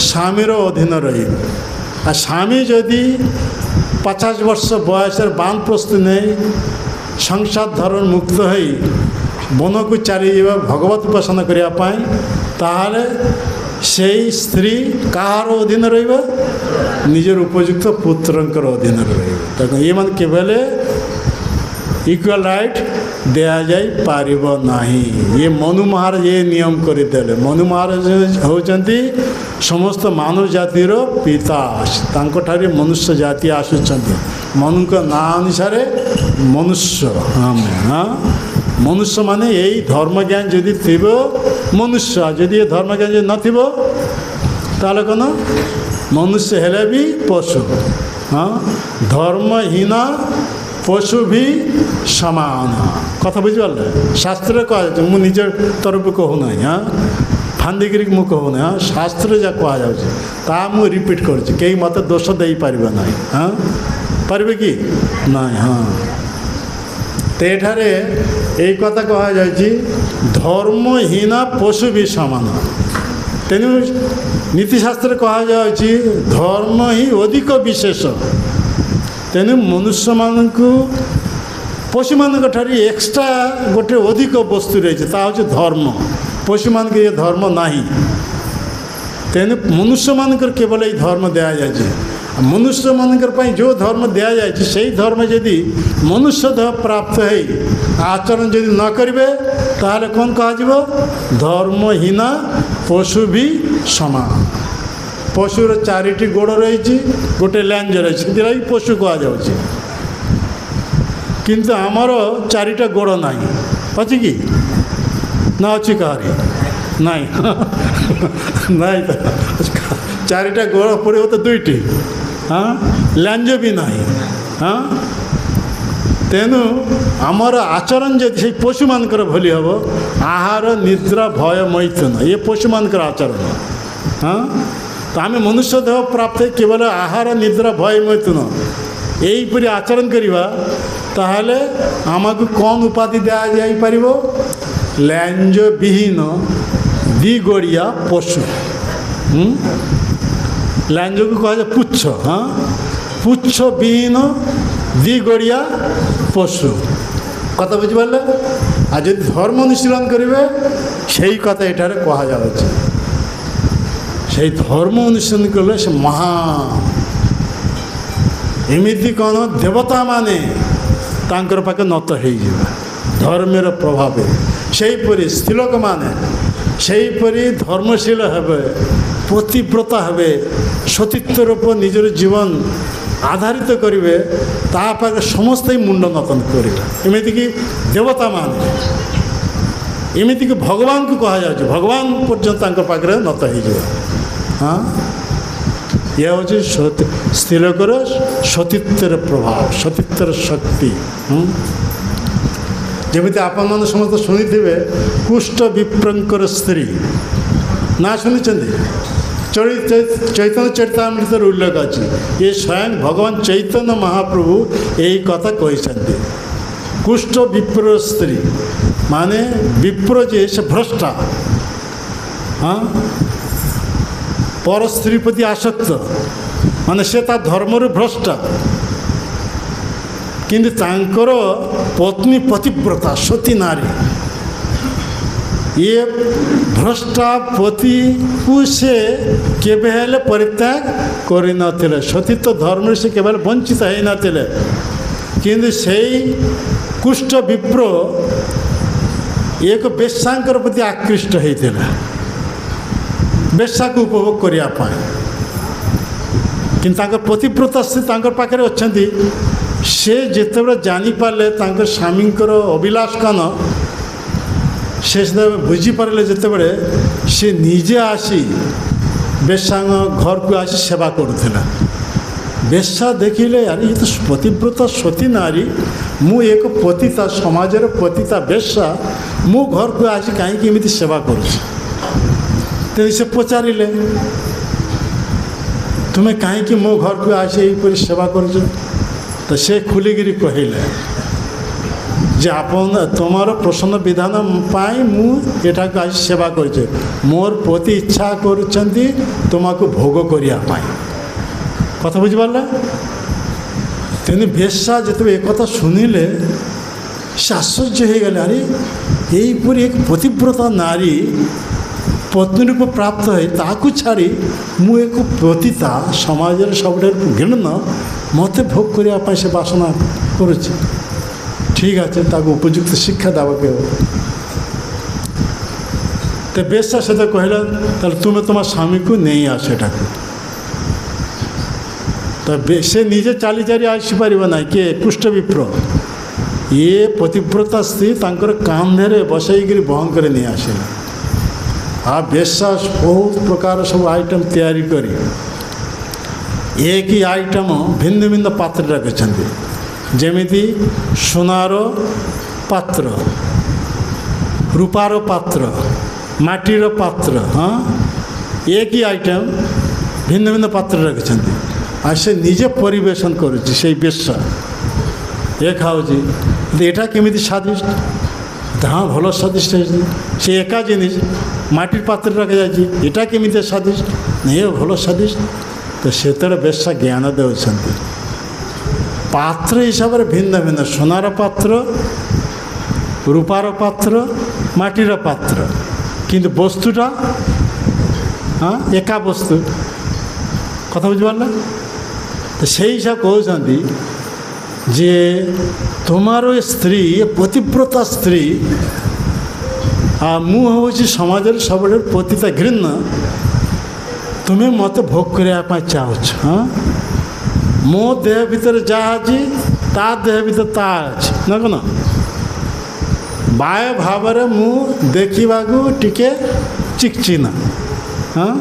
ସ୍ୱାମୀର ଅଧୀନ ରହିବେ। ଆଉ ସ୍ୱାମୀ ଯଦି 50 ବର୍ଷ ବୟସରେ ବାନପ୍ରସ୍ଥି ନେଇ ସଂସାର ଧରଣ ମୁକ୍ତ ହୋଇ ବନକୁ ଚାଲିଯିବା ଭଗବତ ଉପାସନା କରିବା ପାଇଁ, ତାହେଲେ ସେଇ ସ୍ତ୍ରୀ କାହାର ଅଧୀନ ରହିବ? ନିଜର ଉପଯୁକ୍ତ ପୁତ୍ରଙ୍କର ଅଧୀନରେ ରହିବ। ତେଣୁ ଏମାନେ କେବେ ହେଲେ ଇକ୍ୱାଲ୍ ରାଇଟ୍ ଦିଆଯାଇପାରିବ ନାହିଁ। ଇଏ ମନୁ ମହାରାଜ ଏ ନିୟମ କରିଦେଲେ। ମନୁ ମହାରାଜ ହେଉଛନ୍ତି ସମସ୍ତ ମାନବ ଜାତିର ପିତା। ତାଙ୍କଠାରେ ମନୁଷ୍ୟ ଜାତି ଆସୁଛନ୍ତି। ମନୁଙ୍କ ନାଁ ଅନୁସାରେ ମନୁଷ୍ୟ। ମନୁଷ୍ୟମାନେ ଏଇ ଧର୍ମଜ୍ଞାନ ଯଦି ଥିବ ମନୁଷ୍ୟ, ଯଦି ଏ ଧର୍ମଜ୍ଞାନ ଯଦି ନଥିବ ତାହେଲେ କ'ଣ? ମନୁଷ୍ୟ ହେଲେ ବି ପଶୁ। ଧର୍ମହୀନ ପଶୁ ବି ସମାନ। କଥା ବୁଝିପାରିଲେ? ଶାସ୍ତ୍ରରେ କୁହାଯାଉଛି, ମୁଁ ନିଜ ତରଫରୁ କହୁନାହିଁ, ଫାନ୍ଦିକିରି ମୁଁ କହୁନାହିଁ। ଶାସ୍ତ୍ରରେ ଯାହା କୁହାଯାଉଛି ତାହା ମୁଁ ରିପିଟ୍ କରୁଛି। କେହି ମୋତେ ଦୋଷ ଦେଇପାରିବେ ନାହିଁ। ପାରିବେ କି? ନାହିଁ। ତ ଏଠାରେ ଏଇ କଥା କୁହାଯାଇଛି, ଧର୍ମହୀନ ପଶୁ ବି ସମାନ। ତେଣୁ ନୀତିଶାସ୍ତ୍ରରେ କୁହାଯାଉଛି ଧର୍ମ ହିଁ ଅଧିକ ବିଶେଷ। ତେଣୁ ମନୁଷ୍ୟମାନଙ୍କୁ ପଶୁମାନଙ୍କ ଠାରୁ ଏକ୍ସଟ୍ରା ଗୋଟେ ଅଧିକ ବସ୍ତୁ ରହିଛି, ତାହା ହେଉଛି ଧର୍ମ। ପଶୁମାନଙ୍କୁ ଏ ଧର୍ମ ନାହିଁ। ତେଣୁ ମନୁଷ୍ୟମାନଙ୍କର କେବଳ ଏଇ ଧର୍ମ ଦିଆଯାଇଛି। ମନୁଷ୍ୟମାନଙ୍କର ପାଇଁ ଯେଉଁ ଧର୍ମ ଦିଆଯାଇଛି, ସେଇ ଧର୍ମ ଯଦି ମନୁଷ୍ୟ ଦେହ ପ୍ରାପ୍ତ ହେଇ ଆଚରଣ ଯଦି ନ କରିବେ, ତାହେଲେ କ'ଣ କୁହାଯିବ? ଧର୍ମହୀନ ପଶୁ ବି ସମାନ। ପଶୁର 4ଟି ଗୋଡ଼ ରହିଛି, ଗୋଟେ ଲାଞ୍ଜ ରହିଛି, ସେଥିଲାଗି ପଶୁ କୁହାଯାଉଛି। କିନ୍ତୁ ଆମର 4ଟା ଗୋଡ଼ ନାହିଁ। ଅଛି କି? ନା ଅଛି କାହାରି? ନାହିଁ। ନାହିଁ ତ 4ଟା ଗୋଡ଼ ପଡ଼ିବ ତ 2ଟି। ଲାଞ୍ଜ ବି ନାହିଁ। ତେଣୁ ଆମର ଆଚରଣ ଯଦି ସେଇ ପଶୁମାନଙ୍କର ଭଳି ହେବ, ଆହାର ନିଦ୍ରା ଭୟ ମୈଥୁନ, ଇଏ ପଶୁମାନଙ୍କର ଆଚରଣ। ହଁ, ତ ଆମେ ମନୁଷ୍ୟ ଦେହ ପ୍ରାପ୍ତ କେବଳ ଆହାର ନିଦ୍ରା ଭୟ ମୈଥୁନ ଏହିପରି ଆଚରଣ କରିବା, ତାହେଲେ ଆମକୁ କ'ଣ ଉପାଧି ଦିଆଯାଇପାରିବ? ଲାଞ୍ଜ ବିହୀନ ଦ୍ୱିଗୋଡ଼ିଆ ପଶୁ। ଲାଞ୍ଜକୁ କୁହାଯାଏ ପୁଚ୍ଛ। ହଁ, ପୁଚ୍ଛ ବିହୀନ ଦ୍ୱିଗୋଡ଼ିଆ ପଶୁ କଥା ବୁଝିପାରିଲେ? ଆଉ ଯଦି ଧର୍ମ ଅନୁଶୀଳନ କରିବେ, ସେଇ କଥା ଏଠାରେ କୁହାଯାଉଛି। ସେଇ ଧର୍ମ ଅନୁଶୀଳନ କଲେ ସେ ମହାନ। ଏମିତି କ'ଣ ଦେବତାମାନେ ତାଙ୍କର ପାଖେ ନତ ହେଇଯିବେ ଧର୍ମର ପ୍ରଭାବେ। ସେହିପରି ସ୍ତ୍ରୀଲୋକମାନେ ସେହିପରି ଧର୍ମଶୀଳ ହେବେ, ପତିବ୍ରତା ହେବେ, ସତୀତ୍ୱ ରୂପ ନିଜର ଜୀବନ ଆଧାରିତ କରିବେ, ତା ପାଖରେ ସମସ୍ତେ ମୁଣ୍ଡ ନତନ କରିବେ। ଏମିତିକି ଦେବତାମାନେ, ଏମିତିକି ଭଗବାନଙ୍କୁ କୁହାଯାଉଛି, ଭଗବାନ ପର୍ଯ୍ୟନ୍ତ ତାଙ୍କ ପାଖରେ ନତ ହେଇଯିବ। ହଁ, ଇଏ ହେଉଛି ସ୍ତ୍ରୀଲୋକର ସତୀତ୍ୱର ପ୍ରଭାବ, ସତୀତ୍ୱର ଶକ୍ତି। ଯେମିତି ଆପଣମାନେ ସମସ୍ତେ ଶୁଣିଥିବେ କୁଷ୍ଠ ବିପ୍ରଙ୍କର ସ୍ତ୍ରୀ, ନା ଶୁଣିଛନ୍ତି? ଚୈତନ୍ୟ ଚରିତାମୃତରେ ଉଲ୍ଲେଖ ଅଛି। ଏ ସ୍ୱୟଂ ଭଗବାନ ଚୈତନ୍ୟ ମହାପ୍ରଭୁ ଏହି କଥା କହିଛନ୍ତି। କୁଷ୍ଠ ବିପ୍ର ସ୍ତ୍ରୀ ମାନେ ବିପ୍ର ଯେ ସେ ଭ୍ରଷ୍ଟା, ହଁ, ପର ସ୍ତ୍ରୀ ପ୍ରତି ଆସକ୍ତ, ମାନେ ସେ ତା ଧର୍ମରୁ ଭ୍ରଷ୍ଟା, କିନ୍ତୁ ତାଙ୍କର ପତ୍ନୀ ପତିବ୍ରତା ସତୀ ନାରୀ। ଇଏ ଭ୍ରଷ୍ଟା ପତିକୁ ସେ କେବେ ହେଲେ ପରିତ୍ୟାଗ କରିନଥିଲେ, ସତୀତ୍ୱ ଧର୍ମରେ ସେ କେବେ ବଞ୍ଚିତ ହେଇନଥିଲେ। କିନ୍ତୁ ସେଇ କୁଷ୍ଠ ବିପ୍ର ଏକ ବେଶ୍ୟାଙ୍କର ପ୍ରତି ଆକୃଷ୍ଟ ହେଇଥିଲା, ବେଶ୍ୟାକୁ ଉପଭୋଗ କରିବା ପାଇଁ। କିନ୍ତୁ ତାଙ୍କ ପତିବ୍ରତା ସ୍ତ୍ରୀ ତାଙ୍କ ପାଖରେ ଅଛନ୍ତି। ସେ ଯେତେବେଳେ ଜାଣିପାରିଲେ ତାଙ୍କ ସ୍ୱାମୀଙ୍କର ଅଭିଳାଷ କ'ଣ, ସେ ସେତେବେଳେ ବୁଝିପାରିଲେ, ଯେତେବେଳେ ସେ ନିଜେ ଆସି ବେଶ୍ୟାଙ୍କ ଘରକୁ ଆସି ସେବା କରୁଥିଲା। ବେଶ୍ୟା ଦେଖିଲେ, ଆରେ ଇଏ ତ ପତିବ୍ରତା ସତୀ ନାରୀ, ମୁଁ ଏକ ପତିତା, ସମାଜର ପତିତା ବେଶ୍ୟା, ମୁଁ ଘରକୁ ଆସି କାହିଁକି ଏମିତି ସେବା କରୁଛି? ତେଣୁ ସେ ପଚାରିଲେ, ତୁମେ କାହିଁକି ମୋ ଘରକୁ ଆସି ଏହିପରି ସେବା କରୁଛ? ତ ସେ ଖୋଲିକିରି କହିଲେ ଯେ ଆପଣ ତୁମର ପ୍ରସନ୍ନ ବିଧାନ ପାଇଁ ମୁଁ ଏଠାକୁ ଆସି ସେବା କରୁଛି। ମୋର ପତି ଇଚ୍ଛା କରୁଛନ୍ତି ତୁମକୁ ଭୋଗ କରିବା ପାଇଁ। କଥା ବୁଝିପାରିଲେ? ତେଣୁ ବେଶ୍ୟା ଯେତେବେଳେ ଏକଥା ଶୁଣିଲେ, ସେ ଆଶ୍ଚର୍ଯ୍ୟ ହେଇଗଲେ। ଆରେ ଏହିପରି ଏକ ପତିବ୍ରତା ନାରୀ ପତ୍ନୀ ରୂପ ପ୍ରାପ୍ତ ହୋଇ ତାକୁ ଛାଡ଼ି ମୁଁ ଏକ ପତିତା, ସମାଜରେ ସବୁଠାରୁ ଘୃଣ୍ୟ, ମୋତେ ଭୋଗ କରିବା ପାଇଁ ସେ ବାସନା କରୁଛି। ଠିକ୍ ଅଛି, ତାକୁ ଉପଯୁକ୍ତ ଶିକ୍ଷା ଦେବାକୁ ହେବ। ତ ବେଶ୍ୟା ସହିତ କହିଲା, ତାହେଲେ ତୁମେ ତୁମ ସ୍ୱାମୀକୁ ନେଇ ଆସ ଏଠାକୁ। ତ ସେ ନିଜେ ଚାଲି ଆସିପାରିବ ନାହିଁ। କିଏ? କୁଷ୍ଠ ବିପ୍ର। ଇଏ ପତିବ୍ରତା ସ୍ତ୍ରୀ ତାଙ୍କର କାନ୍ଧରେ ବସେଇକିରି ବହନ କରି ନେଇ ଆସିଲା। ଆଉ ବେଶ୍ୟା ବହୁତ ପ୍ରକାର ସବୁ ଆଇଟମ୍ ତିଆରି କରି ଏକ ଆଇଟମ୍ ଭିନ୍ନ ଭିନ୍ନ ପାତ୍ରରେ ରଖିଛନ୍ତି। ଯେମିତି ସୁନାର ପାତ୍ର, ରୂପାର ପାତ୍ର, ମାଟିର ପାତ୍ର। ହଁ, ଏକ ଆଇଟମ୍ ଭିନ୍ନ ଭିନ୍ନ ପାତ୍ରରେ ରଖିଛନ୍ତି। ଆଉ ସେ ନିଜେ ପରିବେଷଣ କରୁଛି। ସେଇ ବେଶ୍ୟା ଏ ଖାଉଛି, ଏଇଟା କେମିତି ସ୍ୱାଦିଷ୍ଟ? ହଁ, ଭଲ ସ୍ୱାଦିଷ୍ଟ ହେଇଛି। ସେ ଏକା ଜିନିଷ ମାଟିର ପାତ୍ରରେ ରଖାଯାଇଛି, ଏଇଟା କେମିତି ସ୍ୱାଦିଷ୍ଟ? ଏ ଭଲ ସ୍ୱାଦିଷ୍ଟ। ତ ସେତେବେଳେ ବେଶ୍ୟା ଜ୍ଞାନ ଦେଉଛନ୍ତି। ପାତ୍ର ହିସାବରେ ଭିନ୍ନ ଭିନ୍ନ, ସୁନାର ପାତ୍ର, ରୂପାର ପାତ୍ର, ମାଟିର ପାତ୍ର, କିନ୍ତୁ ବସ୍ତୁଟା ଏକା ବସ୍ତୁ। କଥା ବୁଝିପାରିଲେ? ତ ସେଇ ହିସାବ କହୁଛନ୍ତି ଯେ ତୁମର ଏ ସ୍ତ୍ରୀ, ଏ ପତିବ୍ରତା ସ୍ତ୍ରୀ, ଆଉ ମୁଁ ହେଉଛି ସମାଜରେ ସବୁଠାରୁ ପତିତା ଘୃଣ୍ୟ, ତୁମେ ମୋତେ ଭୋଗ କରିବା ପାଇଁ ଚାହୁଁଛ। ହଁ, ମୋ ଦେହ ଭିତରେ ଯାହା ଅଛି ତା ଦେହ ଭିତରେ ତାହା ଅଛି ନା କ'ଣ? ବାୟ ଭାବରେ ମୁଁ ଦେଖିବାକୁ ଟିକେ ଚିକଚିନା। ହଁ,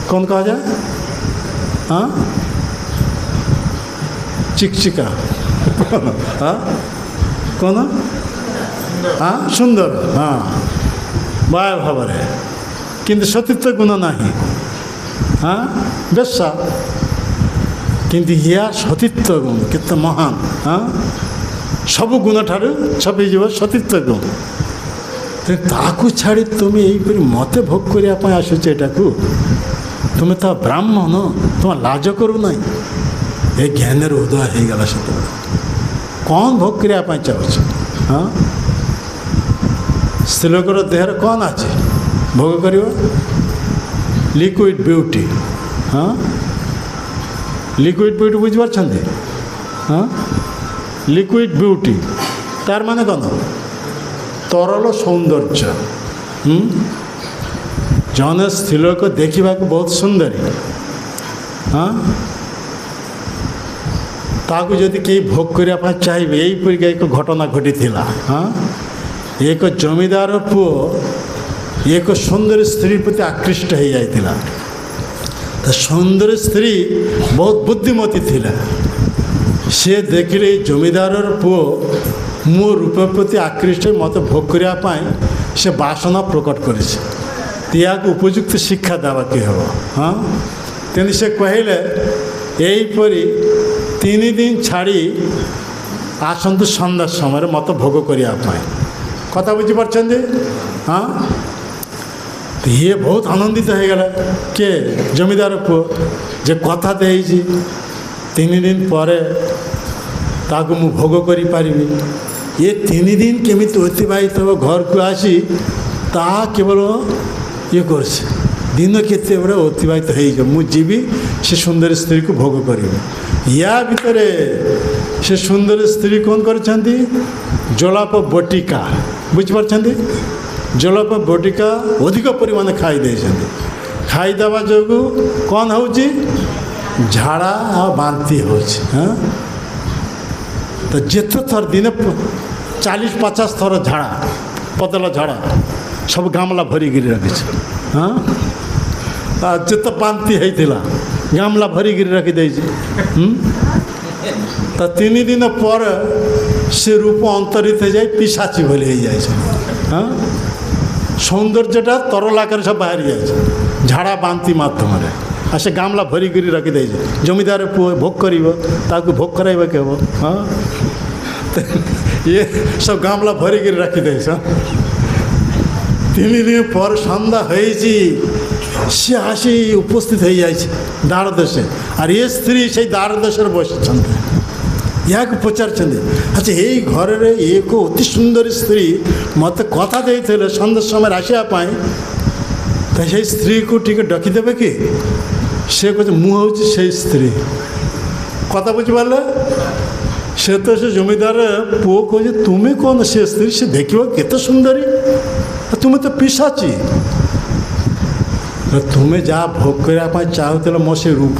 କ'ଣ କୁହାଯାଏ? ହଁ, ଚିକଚିକା। হ্যাঁ কোন হ্যাঁ সুন্দর হ্যাঁ ବାୟ ଭାବରେ କିନ୍ତୁ ସତୀତ୍ୱ ଗୁଣ ନାହିଁ ହଁ ବେଶା କିନ୍ତୁ ୟା ସତୀତ୍ୱ ଗୁଣ କେତେ ମହାନ ହଁ ସବୁ ଗୁଣ ଠାରୁ ଛପିଯିବ ସତୀତ୍ୱ ଗୁଣ ତାକୁ ଛାଡ଼ି ତୁମେ ଏଇପରି ମୋତେ ଭୋଗ କରିବା ପାଇଁ ଆସୁଛ ଏଟାକୁ ତୁମେ ତ ବ୍ରାହ୍ମଣ ତୁମେ ଲାଜ କରୁନାହିଁ ଏ ଜ୍ଞାନରେ ଉଦୟ ହେଇଗଲା ସେତେବେଳେ କ'ଣ ଭୋଗ କରିବା ପାଇଁ ଚାହୁଁଛ ହଁ ସ୍ତ୍ରୀ ଲୋକର ଦେହରେ କ'ଣ ଅଛି ଭୋଗ କରିବ ଲିକ୍ୱିଡ଼ ବିୟୁଟି ହଁ ଲିକ୍ୱିଡ଼ ବିୟୁଟି ବୁଝିପାରୁଛନ୍ତି ହଁ ଲିକ୍ୱିଡ଼ ବିୟୁଟି ତାର ମାନେ କ'ଣ ତରଳ ସୌନ୍ଦର୍ଯ୍ୟ ଜଣେ ସ୍ତ୍ରୀ ଲୋକ ଦେଖିବାକୁ ବହୁତ ସୁନ୍ଦରୀ ହଁ ତାକୁ ଯଦି କେହି ଭୋଗ କରିବା ପାଇଁ ଚାହିଁବେ ଏଇପରିକା ଏକ ଘଟଣା ଘଟିଥିଲା ହଁ ଏକ ଜମିଦାର ପୁଅ ଏକ ସୁନ୍ଦରୀ ସ୍ତ୍ରୀ ପ୍ରତି ଆକୃଷ୍ଟ ହୋଇଯାଇଥିଲା ତ ସୁନ୍ଦରୀ ସ୍ତ୍ରୀ ବହୁତ ବୁଦ୍ଧିମତୀ ଥିଲା ସେ ଦେଖିଲେ ଏଇ ଜମିଦାରର ପୁଅ ମୋ ରୂପ ପ୍ରତି ଆକୃଷ୍ଟ ମୋତେ ଭୋଗ କରିବା ପାଇଁ ସେ ବାସନା ପ୍ରକଟ କରିଛି ଏହାକୁ ଉପଯୁକ୍ତ ଶିକ୍ଷା ଦେବାକୁ ହେବ ହଁ ତେଣୁ ସେ କହିଲେ ଏହିପରି 3 ଦିନ ଛାଡ଼ି ଆସନ୍ତୁ ସନ୍ଧ୍ୟା ସମୟରେ ମୋତେ ଭୋଗ କରିବା ପାଇଁ କଥା ବୁଝିପାରୁଛନ୍ତି ହଁ ଇଏ ବହୁତ ଆନନ୍ଦିତ ହୋଇଗଲା କିଏ ଜମିଦାର ପୁଅ ଯେ କଥା ଦେଇଛି 3 ଦିନ ପରେ ତାକୁ ମୁଁ ଭୋଗ କରିପାରିବି ଏ 3 ଦିନ କେମିତି ଅତିବାହିତ ହେବ ଘରକୁ ଆସି ତାହା କେବଳ ଇଏ କରୁଛି ଦିନ କେତେବେଳେ ଅତିବାହିତ ହେଇଯିବ ମୁଁ ଯିବି ସେ ସୁନ୍ଦରୀ ସ୍ତ୍ରୀକୁ ଭୋଗ କରିବି ୟା ଭିତରେ ସେ ସୁନ୍ଦରୀ ସ୍ତ୍ରୀ କ'ଣ କରିଛନ୍ତି ଜଳାପ ବଟିକା ବୁଝିପାରୁଛନ୍ତି ଜଳାପ ବଟିକା ଅଧିକ ପରିମାଣରେ ଖାଇ ଦେଇଛନ୍ତି ଖାଇଦେବା ଯୋଗୁଁ କ'ଣ ହେଉଛି ଝାଡ଼ା ଆଉ ବାନ୍ତି ହେଉଛି ହଁ ତ ଯେତେ ଥର ଦିନେ 40-50 ଥର ଝାଡ଼ା ପତଳା ଝାଡ଼ା ସବୁ ଗାମଲା ଭରିକିରି ରଖିଛି ହଁ ଯେତେ ବାନ୍ତି ହେଇଥିଲା ଗାମଲା ଭରିକିରି ରଖିଦେଇଛି ତ 3 ଦିନ ପରେ ସେ ରୂପ ଅନ୍ତରିତ ହେଇଯାଇ ପିଶାଚି ଭଳି ହେଇଯାଇଛି ହଁ ସୌନ୍ଦର୍ଯ୍ୟଟା ତରଳ ଆକାରରେ ସବୁ ବାହାରି ଯାଇଛି ଝାଡ଼ା ବାନ୍ତି ମାଧ୍ୟମରେ ଆଉ ସେ ଗାମଲା ଭରିକିରି ରଖିଦେଇଛି ଜମିଦାର ପୁଅ ଭୋଗ କରିବ ତାକୁ ଭୋଗ କରାଇବାକୁ ହେବ ହଁ ଇଏ ସବୁ ଗାମଲା ଭରିକିରି ରଖିଦେଇଛ 3 ଦିନ ପରେ ସନ୍ଧ୍ୟା ହେଇଛି সে আসি উপস্থিত হয়ে যাচ্ছে দ্বারদেশে আর এ স্ত্রী সেই দ্বারদেশের বসেছেন ইয়াকে পচারছেন আচ্ছা এই ঘরের এক অতি সুন্দরী স্ত্রী মতো কথা দিয়েছিল সন্ধ্যার সময় আসিয়া পাই তা সেই স্ত্রীকে টিকে ডকিদেবে কি সে কছে মু হচ্ছে সেই স্ত্রী কথা বুঝিপারলে সে তো সে জমিদার পুয় কছে তুমি কোন সে স্ত্রী সে দেখিব কেতে সুন্দরী তুমি তো পিসাচি ତୁମେ ଯାହା ଭୋଗ କରିବା ପାଇଁ ଚାହୁଁଥିଲ ମୋ ସେ ରୂପ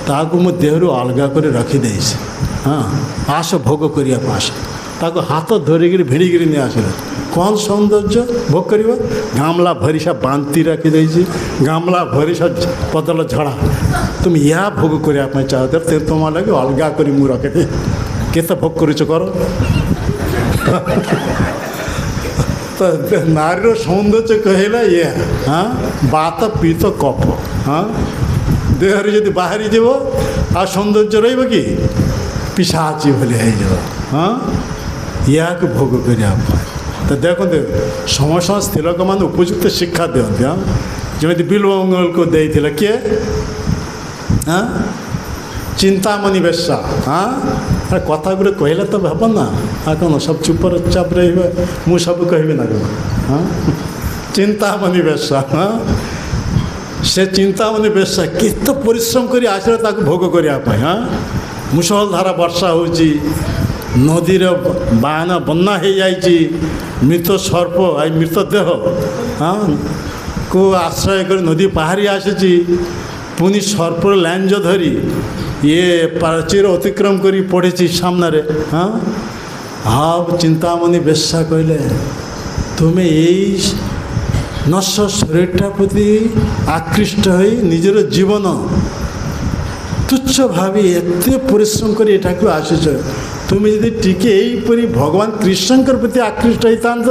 ତାହାକୁ ମୋ ଦେହରୁ ଅଲଗା କରି ରଖିଦେଇଛି ହଁ ଆସ ଭୋଗ କରିବାକୁ ଆସ ତାକୁ ହାତ ଧରିକିରି ଭିଡ଼ିକିରି ନେଇ ଆସିଲେ କ'ଣ ସୌନ୍ଦର୍ଯ୍ୟ ଭୋଗ କରିବ ଗାମଲା ଭରିସା ବାନ୍ତି ରଖିଦେଇଛି ଗାମଲା ଭରିସା ପତଳ ଝଡ଼ା ତୁମେ ଏହା ଭୋଗ କରିବା ପାଇଁ ଚାହୁଁଥିଲ ତେଣୁ ତୁମ ଲାଗି ଅଲଗା କରି ମୁଁ ରଖିଦିଏ କେତେ ଭୋଗ କରୁଛ କର ତ ନାରୀର ସୌନ୍ଦର୍ଯ୍ୟ କହିଲା ଇଏ ହଁ ବାତ ପିତ କଫ ହଁ ଦେହରେ ଯଦି ବାହାରିଯିବ ଆଉ ସୌନ୍ଦର୍ଯ୍ୟ ରହିବ କି ପିଶାଚି ଭଳି ହେଇଯିବ ହଁ ଏହାକୁ ଭୋଗ କରିବା ପାଇଁ ତ ଦେଖନ୍ତୁ ସମସ୍ତ ସ୍ତ୍ରୀ ଲୋକମାନେ ଉପଯୁକ୍ତ ଶିକ୍ଷା ଦିଅନ୍ତି ହଁ ଯେମିତି ବିଲ୍ୱମଙ୍ଗଳକୁ ଦେଇଥିଲେ କିଏ ହଁ ଚିନ୍ତାମଣି ବେଶା ହଁ ଆରେ କଥା ଗୁଟେ କହିଲେ ତ ହେବ ନା ଆଉ କ'ଣ ସବୁ ଚୁପଚାପ ରହିବେ ମୁଁ ସବୁ କହିବି ନା କ'ଣ ହଁ ଚିନ୍ତାମଣି ବେଶା ହଁ ସେ ଚିନ୍ତାମଣି ବେଶା କେତେ ପରିଶ୍ରମ କରି ଆସିଲେ ତାକୁ ଭୋଗ କରିବା ପାଇଁ ହଁ ମୁଷଳଧାରା ବର୍ଷା ହେଉଛି ନଦୀର ବାହାନ ବନ୍ୟା ହେଇଯାଇଛି ମୃତ ସର୍ପ ଆଉ ମୃତଦେହ ହଁ କୁ ଆଶ୍ରୟ କରି ନଦୀ ବାହାରି ଆସିଛି ପୁଣି ସର୍ପର ଲାଞ୍ଜ ଧରି ଇଏ ପ୍ରାଚୀର ଅତିକ୍ରମ କରି ପଡ଼ିଛି ସାମ୍ନାରେ ହଁ ଆଉ ଚିନ୍ତାମଣି ବେଶା କହିଲେ ତୁମେ ଏଇ ନଶ୍ୱର ଶରୀରଟା ପ୍ରତି ଆକୃଷ୍ଟ ହୋଇ ନିଜର ଜୀବନ তুচ্ছ ভাবি এতে পরিশ্রম করে এটাকে আসিছ, তুমি যদি টিকে এইপরি ভগবান কৃষ্ণঙ্কর প্রতি আকৃষ্ট হইতান্ত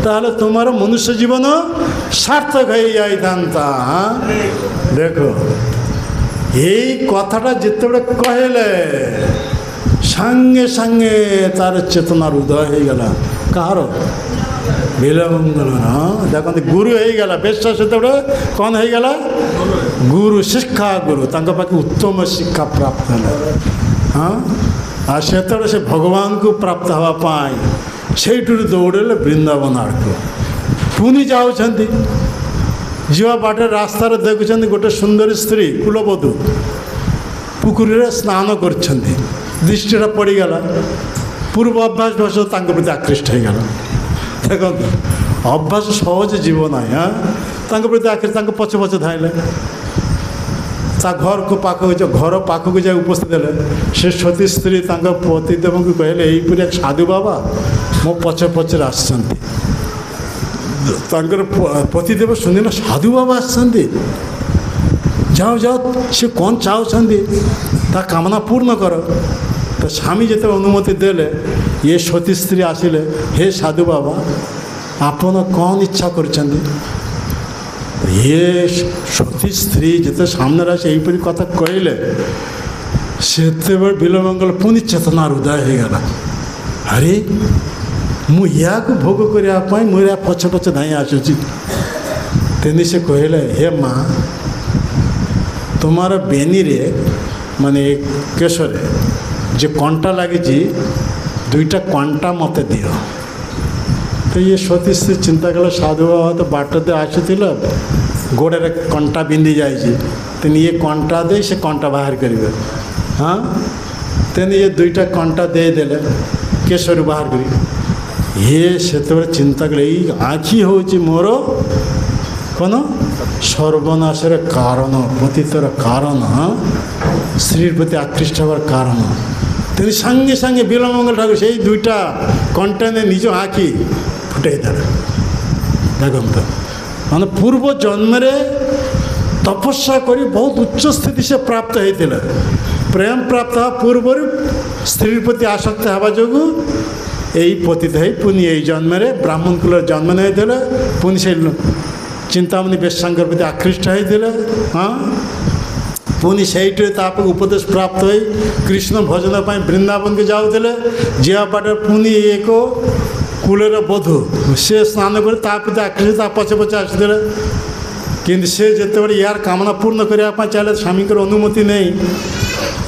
তাহলে তোমার মনুষ্য জীবন সার্থক হয়ে যাইতান্তা। দেখো এই কথাটা যেତେବେଳେ কহিলে সাঙ্গে সাঙ্গে তার চেতনার উদয় হয়ে গেল। কাହାର? ବିଲମଙ୍ଗଳର। ଦେଖନ୍ତୁ ଗୁରୁ ହେଇଗଲା, ବେଶ ସେତେବେଳେ କ'ଣ ହେଇଗଲା? ଗୁରୁ, ଶିକ୍ଷା ଗୁରୁ, ତାଙ୍କ ପାଖେ ଉତ୍ତମ ଶିକ୍ଷା ପ୍ରାପ୍ତ ହେଲା। ହଁ, ଆଉ ସେତେବେଳେ ସେ ଭଗବାନଙ୍କୁ ପ୍ରାପ୍ତ ହେବା ପାଇଁ ସେଇଠୁରୁ ଦୌଡ଼ିଲେ ବୃନ୍ଦାବନ ଆଡ଼କୁ। ପୁଣି ଯାଉଛନ୍ତି, ଯିବା ବାଟରେ ରାସ୍ତାରେ ଦେଖୁଛନ୍ତି ଗୋଟେ ସୁନ୍ଦରୀ ସ୍ତ୍ରୀ କୁଳବଧୂ ପୁକୁରୀରେ ସ୍ନାନ କରୁଛନ୍ତି। ଦୃଷ୍ଟିଟା ପଡ଼ିଗଲା, ପୂର୍ବ ଅଭ୍ୟାସ ବଶତଃ ତାଙ୍କ ପ୍ରତି ଆକୃଷ୍ଟ ହେଇଗଲା। ଦେଖନ୍ତୁ ଅଭ୍ୟାସ ସହଜ ଯିବ ନାହିଁ। ତାଙ୍କ ପ୍ରତି ଆକୃଷ୍ଟ, ତାଙ୍କ ପଛେ ପଛେ ଧାଇଁଲେ, ତା ଘରକୁ ଘର ପାଖକୁ ଯାଇ ଉପସ୍ଥିତ ହେଲେ। ସେ ସତୀ ସ୍ତ୍ରୀ ତାଙ୍କ ପତିଦେବଙ୍କୁ କହିଲେ ଏଇପରି ଏକ ସାଧୁ ବାବା ମୋ ପଛେ ପଛରେ ଆସିଛନ୍ତି। ତାଙ୍କର ପତିଦେବ ଶୁଣିଲେ ସାଧୁ ବାବା ଆସିଛନ୍ତି, ଯାଅ ଯାଅ, ସେ କ'ଣ ଚାହୁଁଛନ୍ତି ତା କାମନା ପୂର୍ଣ୍ଣ କର। ତ ସ୍ୱାମୀ ଯେତେବେଳେ ଅନୁମତି ଦେଲେ, ଇଏ ସତୀ ସ୍ତ୍ରୀ ଆସିଲେ, ହେ ସାଧୁ ବାବା ଆପଣ କ'ଣ ଇଚ୍ଛା କରିଛନ୍ତି? ଇଏ ସତୀ ସ୍ତ୍ରୀ ଯେତେ ସାମ୍ନାରେ ଆସି ଏହିପରି କଥା କହିଲେ, ସେତେବେଳେ ବିଲମଙ୍ଗଳ ପୁଣି ଚେତନାର ଉଦୟ ହେଇଗଲା। ଆରେ ମୁଁ ୟାକୁ ଭୋଗ କରିବା ପାଇଁ ମୁଁ ୟା ପଛେ ପଛେ ଧାଇଁ ଆସୁଛି। ତେଣୁ ସେ କହିଲେ, ହେ ମା, ତୁମର ବେନିରେ ମାନେ କେଶରେ ଯେ କଣ୍ଟା ଲାଗିଛି, ଦୁଇଟା କଣ୍ଟା ମୋତେ ଦିଅ। ତ ଇଏ ସତୀ ସ୍ତ୍ରୀ ଚିନ୍ତା କଲେ, ସାଧୁ ବାବା ତ ବାଟ ଦେଇ ଆସିଥିଲା, ଗୋଡ଼ରେ କଣ୍ଟା ବିନ୍ଧି ଯାଇଛି, ତେଣୁ ଇଏ କଣ୍ଟା ଦେଇ ସେ କଣ୍ଟା ବାହାର କରିବେ। ହଁ, ତେଣୁ ଇଏ ଦୁଇଟା କଣ୍ଟା ଦେଇଦେଲେ କେଶରୁ ବାହାର କରି। ଇଏ ସେତେବେଳେ ଚିନ୍ତା କଲେ, ଏଇ ଆଖି ହେଉଛି ମୋର କ'ଣ ସର୍ବନାଶର କାରଣ, ପତିତର କାରଣ, ସ୍ତ୍ରୀ ପ୍ରତି ଆକୃଷ୍ଟ ହେବାର କାରଣ। ତେଣୁ ସାଙ୍ଗେ ସାଙ୍ଗେ ବିଲମଙ୍ଗଳ ଠାକୁର ସେଇ ଦୁଇଟା କଣ୍ଟା ନେଇ ନିଜ ଆଖି ଫୁଟାଇ ଦେଲେ। ଦେଖନ୍ତୁ ମାନେ ପୂର୍ବ ଜନ୍ମରେ ତପସ୍ୟା କରି ବହୁତ ଉଚ୍ଚ ସ୍ଥିତି ସେ ପ୍ରାପ୍ତ ହେଇଥିଲେ। ପ୍ରେମ ପ୍ରାପ୍ତ ହେବା ପୂର୍ବରୁ ସ୍ତ୍ରୀ ପ୍ରତି ଆସକ୍ତ ହେବା ଯୋଗୁଁ ଏଇ ପତିତ ହେଇ ପୁଣି ଏଇ ଜନ୍ମରେ ବ୍ରାହ୍ମଣ କୁଳରେ ଜନ୍ମ ନେଇଥିଲେ। ପୁଣି ସେ ଚିନ୍ତାମଣି ବେଶ୍ୟାଙ୍କର ପ୍ରତି ଆକୃଷ୍ଟ ହେଇଥିଲେ। ହଁ, ପୁଣି ସେଇଠି ତା ପାଖକୁ ଉପଦେଶ ପ୍ରାପ୍ତ ହୋଇ କୃଷ୍ଣ ଭଜନ ପାଇଁ ବୃନ୍ଦାବନକୁ ଯାଉଥିଲେ। ଯିବା ବାଟରେ ପୁଣି ଏକ କୂଳର ବଧୂ ସେ ସ୍ନାନ କରି ତା ପ୍ରତି ଆକୃଷ୍ଟ, ତା ପଛେ ପଛେ ଆସିଥିଲେ। କିନ୍ତୁ ସେ ଯେତେବେଳେ ୟାର କାମନା ପୂର୍ଣ୍ଣ କରିବା ପାଇଁ ଚାହିଁଲେ, ସ୍ୱାମୀଙ୍କର ଅନୁମତି ନେଇ,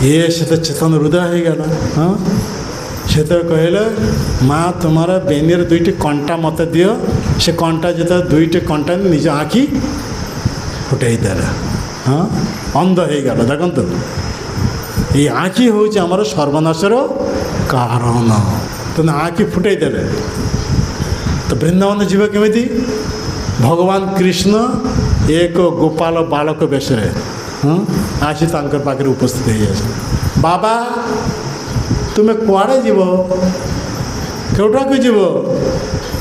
ଇଏ ସେତେ ଚେତନ ହୃଦୟ ହେଇଗଲା। ହଁ, ସେତେବେଳେ କହିଲେ, ମା ତୁମର ବେନିରେ ଦୁଇଟି କଣ୍ଟା ମୋତେ ଦିଅ। ସେ କଣ୍ଟା ଯେତେବେଳେ ଦୁଇଟି କଣ୍ଟା ନିଜ ଆଖି ଫୁଟାଇ ଦେଲା। ହଁ, ଅନ୍ଧ ହେଇଗଲା। ଦେଖନ୍ତୁ ଏଇ ଆଖି ହେଉଛି ଆମର ସର୍ବନାଶର କାରଣ। ତେଣୁ ଆଖି ଫୁଟାଇ ଦେଲେ। ତ ବୃନ୍ଦାବନ ଯିବ କେମିତି? ଭଗବାନ କୃଷ୍ଣ ଏକ ଗୋପାଳ ବାଳକ ବେଶରେ ଆସି ତାଙ୍କ ପାଖରେ ଉପସ୍ଥିତ ହେଇଯାଇଛି। ବାବା ତୁମେ କୁଆଡ଼େ ଯିବ? କେଉଁଟାକୁ ଯିବ?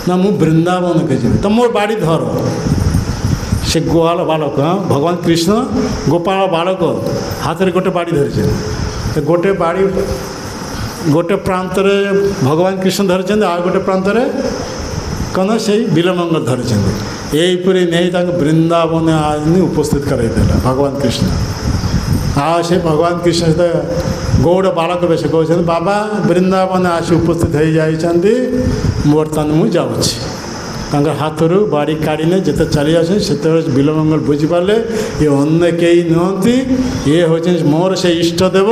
ନା ମୁଁ ବୃନ୍ଦାବନକୁ ଯିବି। ତ ମୋ ବାଡ଼ି ଧର। ସେ ଗୋପାଳ ବାଳକ, ଭଗବାନ କୃଷ୍ଣ ଗୋପାଳ ବାଳକ ହାତରେ ଗୋଟେ ବାଡ଼ି ଧରିଛନ୍ତି। ଗୋଟେ ବାଡ଼ି ଗୋଟେ ପ୍ରାନ୍ତରେ ଭଗବାନ କୃଷ୍ଣ ଧରିଛନ୍ତି, ଆଉ ଗୋଟେ ପ୍ରାନ୍ତରେ କ'ଣ ସେଇ ବିଲମଙ୍ଗଳ ଧରିଛନ୍ତି। ଏହିପରି ନେଇ ତାଙ୍କୁ ବୃନ୍ଦାବନ ଆଣି ଉପସ୍ଥିତ କରାଇଦେଲା ଭଗବାନ କୃଷ୍ଣ। ଆଉ ସେ ଭଗବାନ କୃଷ୍ଣ ସହିତ ଗୌଡ଼ ବାଳକ ବେଶ କହୁଛନ୍ତି, ବାବା ବୃନ୍ଦାବନ ଆସି ଉପସ୍ଥିତ ହୋଇଯାଇଛନ୍ତି, ବର୍ତ୍ତମାନ ମୁଁ ଯାଉଛି। ତାଙ୍କର ହାତରୁ ବାଡ଼ି କାଢ଼ିଲେ ଯେତେ ଚାଲି ଯାଉଛନ୍ତି, ସେତେବେଳେ ବିଲମଙ୍ଗଳ ବୁଝିପାରିଲେ ଏ ଅନ୍ୟ କେହି ନୁହନ୍ତି, ଇଏ ହେଉଛନ୍ତି ମୋର ସେ ଇଷ୍ଟଦେବ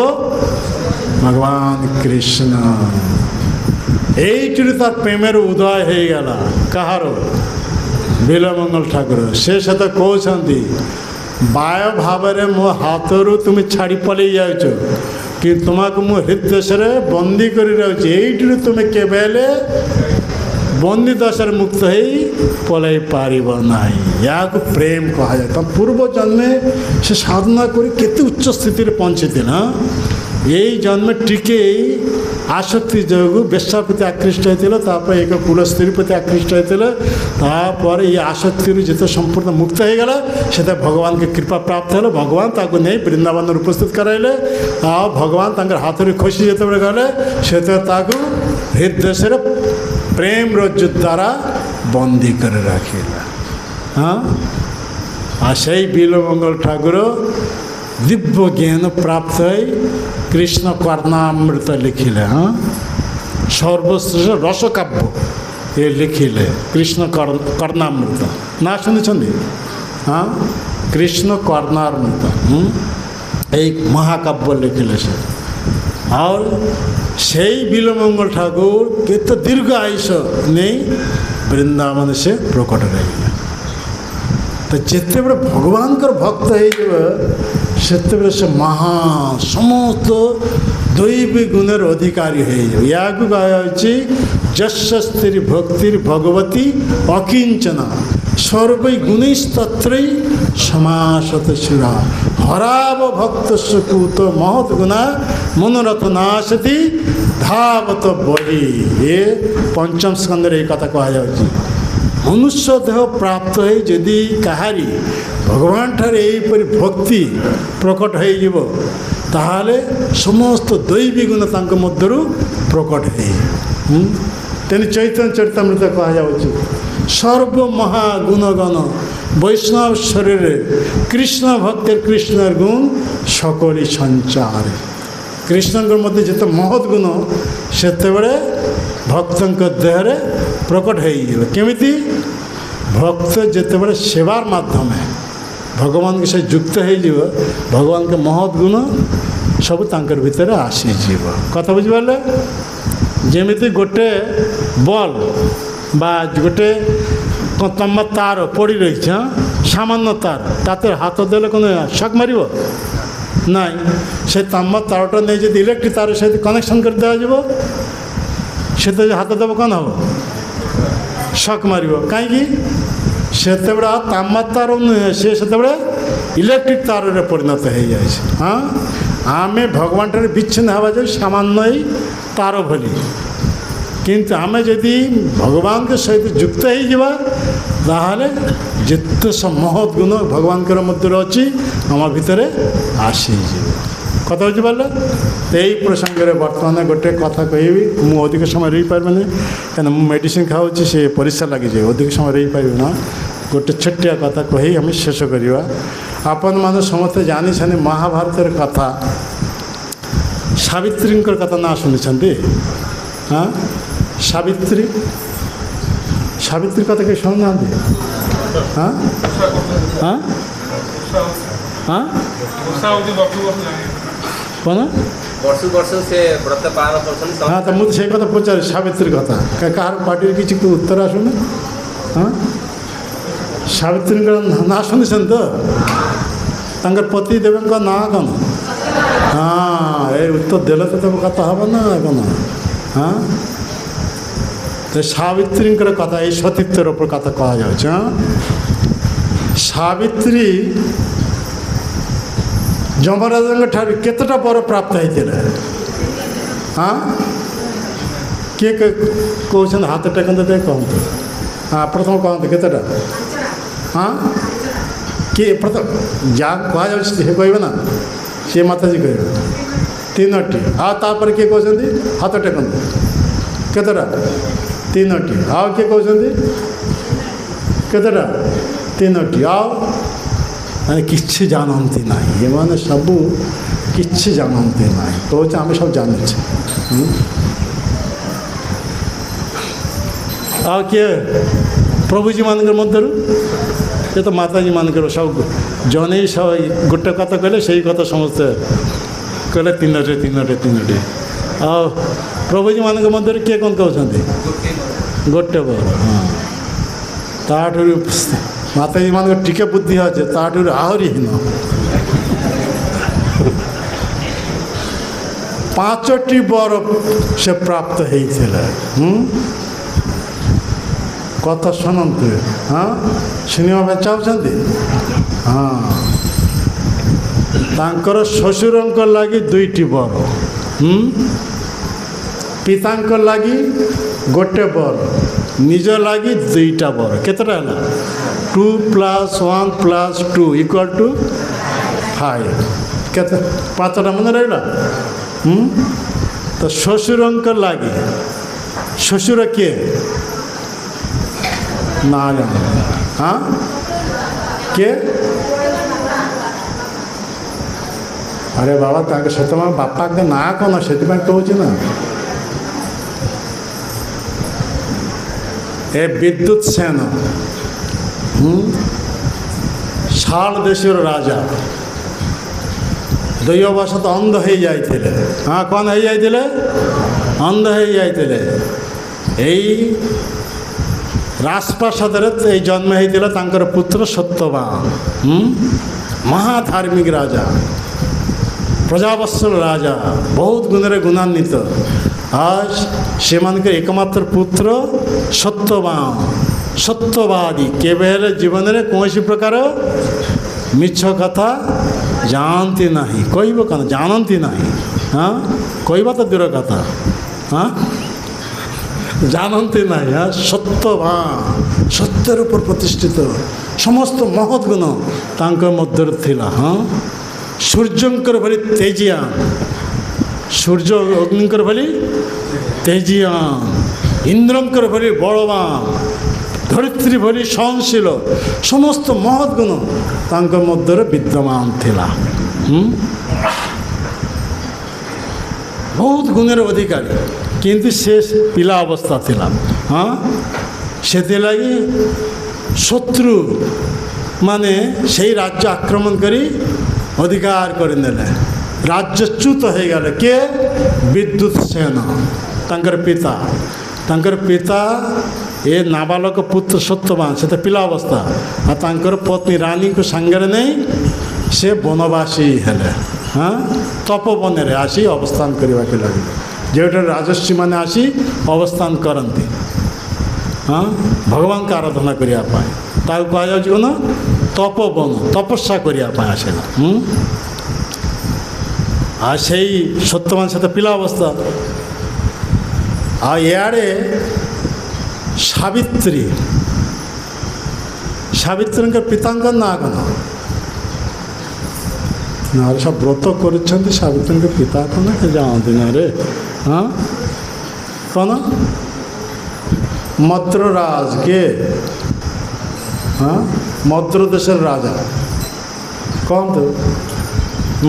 ଭଗବାନ କୃଷ୍ଣ। এইটির তার প্রেমের উদয় হয়ে গেল। কাহার? বিলমঙ্গল ঠাকুর। সে সাথে কৌଛନ୍ତି বায় ভাবে মো হাতরু তুমি ছাড়ি পলাই যাচ্ছ, কিন্তু তোমাকে মো হৃদয়রে বন্দী করে রাখছি। এইটির তুমি কেবে হেলে বন্দী দশার মুক্ত হয়ে পলাই পারিব নাই। ইয়াকে প্রেম কুহযাଏ। তা পূর্ব জন্মে সে সাধনা করে কেতে উচ্চ স্থিতিরে পৌঁছিছিল। এই জন্মে টিকেই আসক্তি যোগু বেশ্যা প্রতি আকৃষ্ট হয়েছিল, তারপরে এক কুল স্ত্রী প্রতি আকৃষ্ট হয়েছিল, তারপরে এই আসক্তির যেতে সম্পূর্ণ মুক্ত হয়ে গেল, সেটা ভগবানকে কৃপা প্রাপ্ত হলো। ভগবান তাকে নেই বৃন্দাবনের উপস্থিত করাইলে, আর ভগবান তাঁর হাতের খসি যেতবে গেলে সেটা তাকে হৃদয় প্রেম রজ্জুর দ্বারা বন্দী করে রাখিল। হ্যাঁ, আর সেই বিল্বমঙ্গল ঠাকুর দিব্য জ্ঞান প্রাপ্ত হয়ে কৃষ্ণ কর্ণামৃত লিখিলে। হ্যাঁ, সর্বশ্রেষ্ঠ রসকাব্য এ লিখিলে কৃষ্ণ কর্ণামৃত। না শুনেছেন? হ্যাঁ, কৃষ্ণ কর্ণামৃত এই মহাকাব্য লিখিলে সে। আর সেই বিল্বমঙ্গল ঠাকুর কেতে দীর্ঘ আয়ুষ নেই বৃন্দাবনে সে প্রকট হয়ে গেল। তো যেତେବେଳେ ভগবানଙ୍କର ভক্ত ହେଇଯିବ ସେତେବେଳେ ସେ ମହା ସମସ୍ତ ଦୈବୀ ଗୁଣର ଅଧିକାରୀ ହେଇଯିବ। ୟାକୁ କୁହାଯାଉଛି ଯସ୍ୟ ସ୍ତ୍ରୀ ଭକ୍ତିର୍ ଭଗବତୀ ଅକିଞ୍ଚନ ସର୍ବ ଗୁଣୈସ୍ତତ୍रै ସମାସତ ଶିରା ହରାବ ଭକ୍ତସ୍ୟ କୁତ ମହତ୍ ଗୁଣା ମନୋରଥ ନାଶତି ଧାବତ ବଳି। ଏ ପଞ୍ଚମ ସ୍କନ୍ଧରେ এই କଥା କୁହାଯାଉଛି। ମନୁଷ୍ୟ ଦେହ ପ୍ରାପ୍ତ ହୋଇ ଯଦି କାହାରି ଭଗବାନ ଠାରେ ଏହିପରି ଭକ୍ତି ପ୍ରକଟ ହୋଇଯିବ, ତାହେଲେ ସମସ୍ତ ଦୈବୀ ଗୁଣ ତାଙ୍କ ମଧ୍ୟରୁ ପ୍ରକଟ ହୋଇଯିବ। ତେଣୁ ଚୈତନ୍ୟ ଚରିତାମୃତ କୁହାଯାଉଛି ସର୍ବ ମହାଗୁଣଗଣ ବୈଷ୍ଣବ ଶରୀରରେ କୃଷ୍ଣ ଭକ୍ତିର କୃଷ୍ଣର ଗୁଣ সকলি ସଞ୍ଚାରେ। କୃଷ୍ଣଙ୍କ ମଧ୍ୟରେ ଯେତେ ମହତ୍ ଗୁଣ ସେତେବେଳେ ଭକ୍ତଙ୍କ ଦେହରେ ପ୍ରକଟ ହୋଇଯିବ। କେମିତି? ଭକ୍ତ ଯେତେବେଳେ ସେବାର ମାଧ୍ୟମରେ ଭଗବାନଙ୍କ ସହ ଯୁକ୍ତ ହୋଇଯିବ, ଭଗବାନଙ୍କ ମହତ୍ ଗୁଣ ସବୁ ତାଙ୍କର ଭିତରେ ଆସିଯିବ। କଥା ବୁଝିପାରିଲେ? ଯେମିତି ଗୋଟେ ବଲ୍ বা ଗୋଟେ ତମ ତାର ପଡ଼ି ରହିଛି, ସାମାନ୍ୟ ତାର, ତାতে ହାତ ଦେଲେ କ'ଣ ଶକ୍ ମାରିବ? ନାଇଁ, ସେ ତମ ତାରଟା ନେଇ ଯଦି ଇଲେକ୍ଟ୍ରିକ୍ ତାର ସହିତ କନେକ୍ସନ୍ କରି ଦିଆଯିବ, ସେତେ ହାତ ଦେବ କ'ଣ ହେବ? ଶକ୍ ମାରିବ। କାହିଁକି? ସେତେବେଳେ ଆଉ ତାମ ତାର ନୁହେଁ, ସେ ସେତେବେଳେ ଇଲେକ୍ଟ୍ରିକ୍ ତାରରେ ପରିଣତ ହୋଇଯାଇଛି। ହଁ, ଆମେ ଭଗବାନଠାରେ ବିଚ୍ଛିନ୍ନ ହେବା ଯାଉ ସାମାନ୍ୟ ଏଇ ତାର ଭଳି। କିନ୍ତୁ ଆମେ ଯଦି ଭଗବାନଙ୍କ ସହିତ ଯୁକ୍ତ ହୋଇଯିବା, ତାହେଲେ ଯେତେ ମହତ୍ ଗୁଣ ଭଗବାନଙ୍କର ମଧ୍ୟରେ ଅଛି ଆମ ଭିତରେ ଆସିଯିବ। କଥା ବୁଝିପାରିଲେ? ଏଇ ପ୍ରସଙ୍ଗରେ ବର୍ତ୍ତମାନ ଗୋଟେ କଥା କହିବି। ମୁଁ ଅଧିକ ସମୟ ରହିପାରିବିନି, କାହିଁକିନା ମୁଁ ମେଡ଼ିସିନ୍ ଖାଉଛି, ସେ ପରିସ୍ରା ଲାଗିଯାଏ, ଅଧିକ ସମୟ ରହିପାରିବି ନା। ଗୋଟେ ଛୋଟିଆ କଥା କହି ଆମେ ଶେଷ କରିବା। ଆପଣମାନେ ସମସ୍ତେ ଜାଣିଛନ୍ତି ମହାଭାରତର କଥା, ସାବିତ୍ରୀଙ୍କର କଥା ନା ଶୁଣିଛନ୍ତି? ହଁ, ସାବିତ୍ରୀ, ସାବିତ୍ରୀ କଥା କେହି ଶୁଣୁନାହାନ୍ତି? ହଁ ହଁ ହଁ, କ'ଣ ବର୍ଷ ବର୍ଷ ସେ ବ୍ରତ ପାଳନ କରୁଛନ୍ତି। ହଁ, ତ ମୁଁ ସେଇ କଥା ପଚାରି, ସାବିତ୍ରୀ କଥା କାହାର ପାଟିରେ କିଛି ଉତ୍ତର ଆସୁନି? ହଁ, ସାବିତ୍ରୀଙ୍କର ନାଁ ଶୁଣିଛନ୍ତି ତ? ତାଙ୍କର ପତି ଦେବଙ୍କ ନାଁ କ'ଣ? ହଁ, ଏ ଉତ୍ତର ଦେଲେ ତ ତମ କଥା ହେବ ନା କ'ଣ? ହଁ, ତ ସାବିତ୍ରୀଙ୍କର କଥା, এই ସତୀତ୍ୱର ଉପରେ କଥା କୁହାଯାଉଛି। ହଁ, ସାବିତ୍ରୀ ଯମରାଜଙ୍କ ଠାରୁ କେତେଟା ବର ପ୍ରାପ୍ତ ହେଇଥିଲା? ହଁ, କିଏ କହୁଛନ୍ତି? ହାତ ଟେକନ୍ତୁ, ଟିକେ କହନ୍ତୁ। ହଁ, ପ୍ରଥମ କହନ୍ତୁ କେତେଟା? ହଁ, କିଏ ପ୍ରଥମ? ଯାହା କୁହାଯାଉଛି ସେ କହିବେ ନା, ସିଏ ମାତାଜୀ କହିବେ। 3ଟି। ଆଉ ତାପରେ କିଏ କହୁଛନ୍ତି? ହାତ ଟେକନ୍ତୁ। କେତେଟା? 3ଟି। ଆଉ କିଏ କହୁଛନ୍ତି? କେତେଟା? 3ଟି। ଆଉ ମାନେ କିଛି ଜାଣନ୍ତି ନାହିଁ, ଏମାନେ ସବୁ କିଛି ଜାଣନ୍ତି ନାହିଁ। କହୁଛି ଆମେ ସବୁ ଜାଣୁଛେ। ଆଉ କିଏ? ପ୍ରଭୁଜୀମାନଙ୍କର ମଧ୍ୟରୁ ଏ ତ ମାତାଜୀମାନଙ୍କର ସବୁ ଜଣେ ଗୋଟେ କଥା କହିଲେ ସେଇ କଥା ସମସ୍ତେ କହିଲେ 3ଟି। ଆଉ ପ୍ରଭୁଜୀମାନଙ୍କ ମଧ୍ୟରୁ କିଏ କ'ଣ କହୁଛନ୍ତି? ଗୋଟେ ବର। ହଁ, ତାଠାରୁ ମାତାଜୀମାନଙ୍କର ଟିକେ ବୁଦ୍ଧି ଅଛି, ତାଠାରୁ ଆହୁରି ହୀନ। 5ଟି ବର ସେ ପ୍ରାପ୍ତ ହେଇଥିଲା। କଥା ଶୁଣନ୍ତୁ। ହଁ, ଶୁଣିବା ପାଇଁ ଚାହୁଁଛନ୍ତି? ହଁ, ତାଙ୍କର ଶ୍ୱଶୁରଙ୍କ ଲାଗି 2ଟି ବର, ପିତାଙ୍କ ଲାଗି ଗୋଟେ ବର, ନିଜ ଲାଗି 2ଟା ବର। କେତେଟା ହେଲା? 2 + 1 + 2 = 5। କେତେ? 5ଟା ମନେ ରହିଲା। ତ ଶ୍ୱଶୁରଙ୍କ ଲାଗି, ଶ୍ୱଶୁର କିଏ? ନା ଜାଣ। ହଁ କିଏ? ଆରେ ବାବା ତାଙ୍କ ସହିତ ବାପାଙ୍କ ନାଁ କ'ଣ ସେଥିପାଇଁ କହୁଛି ନା। ଏ ବିଦ୍ୟୁତ ସେନ ଶାଳ ଦେଶର ରାଜା, ଦୈବବଶତ ଅନ୍ଧ ହେଇଯାଇଥିଲେ। ହଁ କ'ଣ ହେଇଯାଇଥିଲେ? ଅନ୍ଧ ହେଇଯାଇଥିଲେ। ଏଇ ରାଜପ୍ରାସାଦରେ ଏଇ ଜନ୍ମ ହେଇଥିଲା ତାଙ୍କର ପୁତ୍ର ସତ୍ୟବାନ, ମହାଧାର୍ମିକ ରାଜା, ପ୍ରଜାବତ୍ସଳ ରାଜା, ବହୁତ ଗୁଣରେ ଗୁଣାନ୍ୱିତ। ଆଜ ସେମାନଙ୍କର ଏକମାତ୍ର ପୁତ୍ର ସତ୍ୟବାନ, ସତ୍ୟବାଦୀ, କେବେ ହେଲେ ଜୀବନରେ କୌଣସି ପ୍ରକାର ମିଛ କଥା ଜାଣନ୍ତି ନାହିଁ। କହିବ କ'ଣ? ଜାଣନ୍ତି ନାହିଁ। ହଁ କହିବା ତ ଦୂର କଥା, ହଁ ଜାଣନ୍ତି ନାହିଁ। ସତ୍ୟବାନ, ସତ୍ୟର ଉପରେ ପ୍ରତିଷ୍ଠିତ, ସମସ୍ତ ମହତ୍ ଗୁଣ ତାଙ୍କ ମଧ୍ୟରେ ଥିଲା। ହଁ ସୂର୍ଯ୍ୟଙ୍କର ଭଳି ତେଜିଆନ, ସୂର୍ଯ୍ୟ ଅଗ୍ନିଙ୍କର ଭଳି ତେଜିଆନ, ଇନ୍ଦ୍ରଙ୍କର ଭଳି ବଳବାନ, ଧରିତ୍ରୀ ଭଳି ସହନଶୀଳ, ସମସ୍ତ ମହତ୍ ଗୁଣ ତାଙ୍କ ମଧ୍ୟରେ ବିଦ୍ୟମାନ ଥିଲା। ବହୁତ ଗୁଣର ଅଧିକାରୀ, କିନ୍ତୁ ସେ ପିଲା ଅବସ୍ଥା ଥିଲା। ହଁ ସେଥିଲାଗି ଶତ୍ରୁ ମାନେ ସେଇ ରାଜ୍ୟ ଆକ୍ରମଣ କରି ଅଧିକାର କରିନେଲେ, ରାଜ୍ୟଚ୍ୟୁତ ହେଇଗଲେ। କିଏ? ବିଦ୍ୟୁତ ସେନ, ତାଙ୍କର ପିତା। ତାଙ୍କର ପିତା ଏ ନାବାଳକ ପୁତ୍ର ସତ୍ୟବାନ, ସେତେ ପିଲା ଅବସ୍ଥା, ଆଉ ତାଙ୍କର ପତ୍ନୀ ରାନୀଙ୍କୁ ସାଙ୍ଗରେ ନେଇ ସେ ବନବାସୀ ହେଲେ। ହଁ ତପବନରେ ଆସି ଅବସ୍ଥାନ କରିବାକୁ ଲାଗିଲେ, ଯେଉଁଠାରେ ରାଜର୍ଷିମାନେ ଆସି ଅବସ୍ଥାନ କରନ୍ତି। ହଁ ଭଗବାନଙ୍କ ଆରାଧନା କରିବା ପାଇଁ, ତାକୁ କୁହାଯାଉଛି କ'ଣ? ତପବନ, ତପସ୍ୟା କରିବା ପାଇଁ ଆସିଲା। ଆଉ ସେଇ ସତ୍ୟବାନ ସେତେ ପିଲା ଅବସ୍ଥା। ଆଉ ଇଆଡ଼େ ସାବିତ୍ରୀ, ସାବିତ୍ରୀଙ୍କ ପିତାଙ୍କ ନାଁ କ'ଣ? ନାରେ ସବୁ ବ୍ରତ କରୁଛନ୍ତି, ସାବିତ୍ରୀଙ୍କ ପିତା କ'ଣ ଜାଣନ୍ତି ନା ରେ? ହଁ କ'ଣ? ମଦ୍ରରାଜ। କିଏ? ହଁ ମଦ୍ର ଦେଶର ରାଜା। କହନ୍ତୁ,